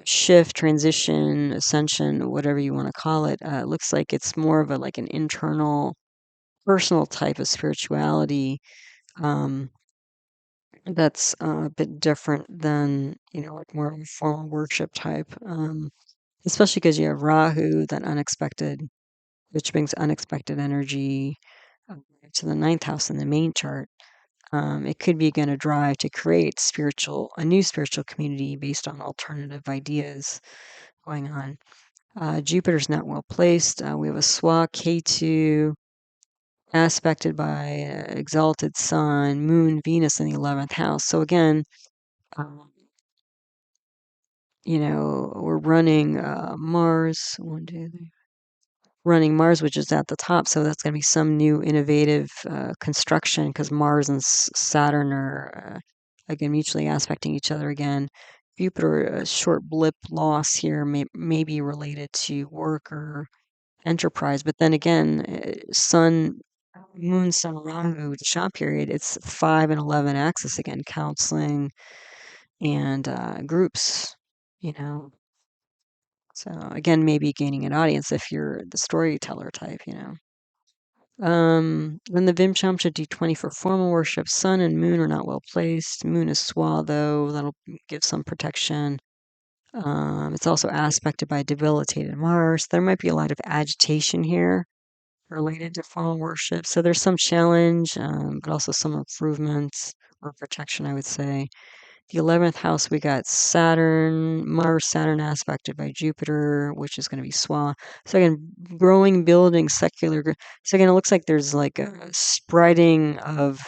shift, transition, ascension, whatever you want to call it, looks like it's more of like an internal, personal type of spirituality. Um, that's a bit different than, like more of a formal worship type. Especially because you have Rahu, that unexpected, which brings unexpected energy to the ninth house in the main chart. It could be going to drive to create a new spiritual community based on alternative ideas going on. Jupiter's not well placed. We have a Swa Ketu aspected by exalted Sun, Moon, Venus in the 11th house. So again, um, we're running Mars. One, two, three. Running Mars, which is at the top, so that's going to be some new innovative construction because Mars and Saturn are again mutually aspecting each other again. Jupiter, a short blip loss here may be related to work or enterprise, but then again, Moon, Sun, Rahu, the shop period, it's 5 and 11 axis again, counseling and groups, you know. So again, maybe gaining an audience if you're the storyteller type. Then the Vimshamsha D20 for formal worship. Sun and Moon are not well placed. Moon is Swa, though. That'll give some protection. It's also aspected by debilitated Mars. There might be a lot of agitation here related to formal worship. So there's some challenge, but also some improvements or protection, I would say. The 11th house, we got Mars, Saturn aspected by Jupiter, which is going to be Swa. So again, growing, building, secular. So again, it looks like there's like a spreading of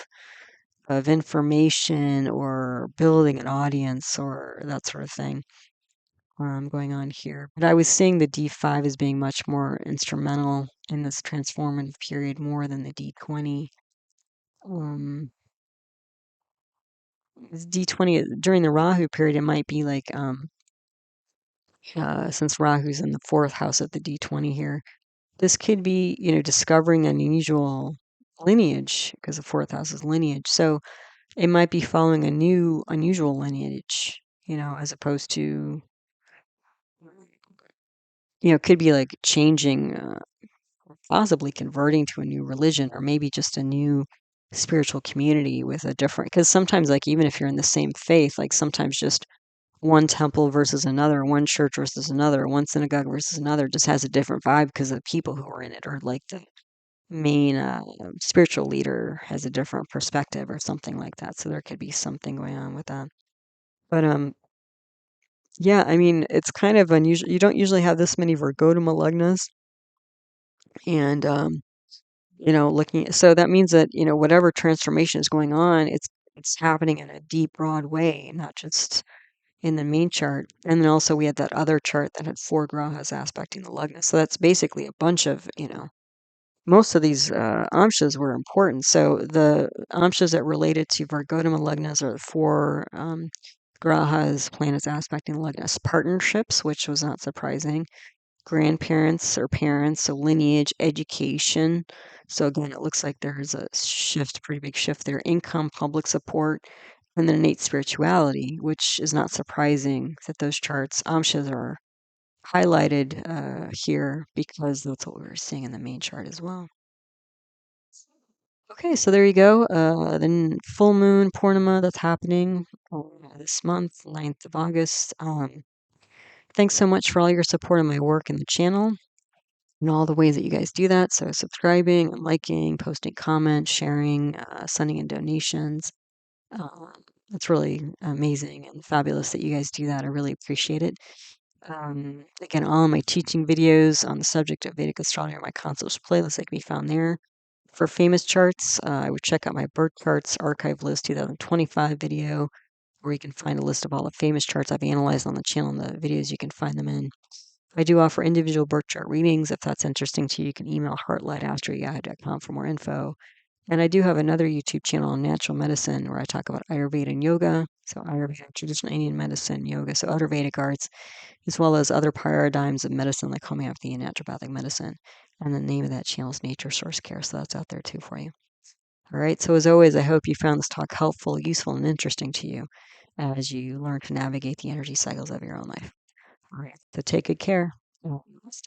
information or building an audience or that sort of thing going on here. But I was seeing the D5 as being much more instrumental in this transformative period more than the D20. This D20 during the Rahu period, it might be like since Rahu's in the 4th house of the D20 here, this could be, discovering an unusual lineage because the 4th house is lineage. So it might be following a new unusual lineage, as opposed to, could be like changing, possibly converting to a new religion or maybe just a new spiritual community with a different, because sometimes like even if you're in the same faith, like sometimes just one temple versus another, one church versus another, one synagogue versus another just has a different vibe because the people who are in it, or like the main spiritual leader has a different perspective or something like that. So there could be something going on with that. But yeah, I mean, it's kind of unusual. You don't usually have this many Virgotama lugnas, and looking. So that means that whatever transformation is going on, it's happening in a deep, broad way, not just in the main chart. And then also we had that other chart that had 4 grahas aspecting the lugna. So that's basically a bunch of, most of these amshas were important. So the amshas that related to Vargotama lugnas are the 4 grahas, planets aspecting the lugnas. Partnerships, which was not surprising. grandparents or parents, so lineage, education. So again, it looks like there's a shift, pretty big shift there. Income, public support, and then innate spirituality, which is not surprising that those charts, amshas, are highlighted here because that's what we were seeing in the main chart as well. Okay, so there you go. Then full moon Purnima that's happening this month, 9th of August. Thanks so much for all your support of my work in the channel and all the ways that you guys do that. So subscribing and liking, posting comments, sharing, sending in donations. It's really amazing and fabulous that you guys do that. I really appreciate it. Again, all of my teaching videos on the subject of Vedic astrology are my concepts playlist that can be found there. For famous charts, I would check out my birth charts archive list 2025 video, where you can find a list of all the famous charts I've analyzed on the channel and the videos you can find them in. I do offer individual birth chart readings. If that's interesting to you, you can email heartlightastrology.com for more info. And I do have another YouTube channel on natural medicine where I talk about Ayurveda and yoga. So Ayurveda, traditional Indian medicine, yoga, so other Vedic arts, as well as other paradigms of medicine like homeopathy and naturopathic medicine. And the name of that channel is Nature Source Care. So that's out there too for you. All right. So as always, I hope you found this talk helpful, useful, and interesting to you as you learn to navigate the energy cycles of your own life. All right. So take good care. Namaste.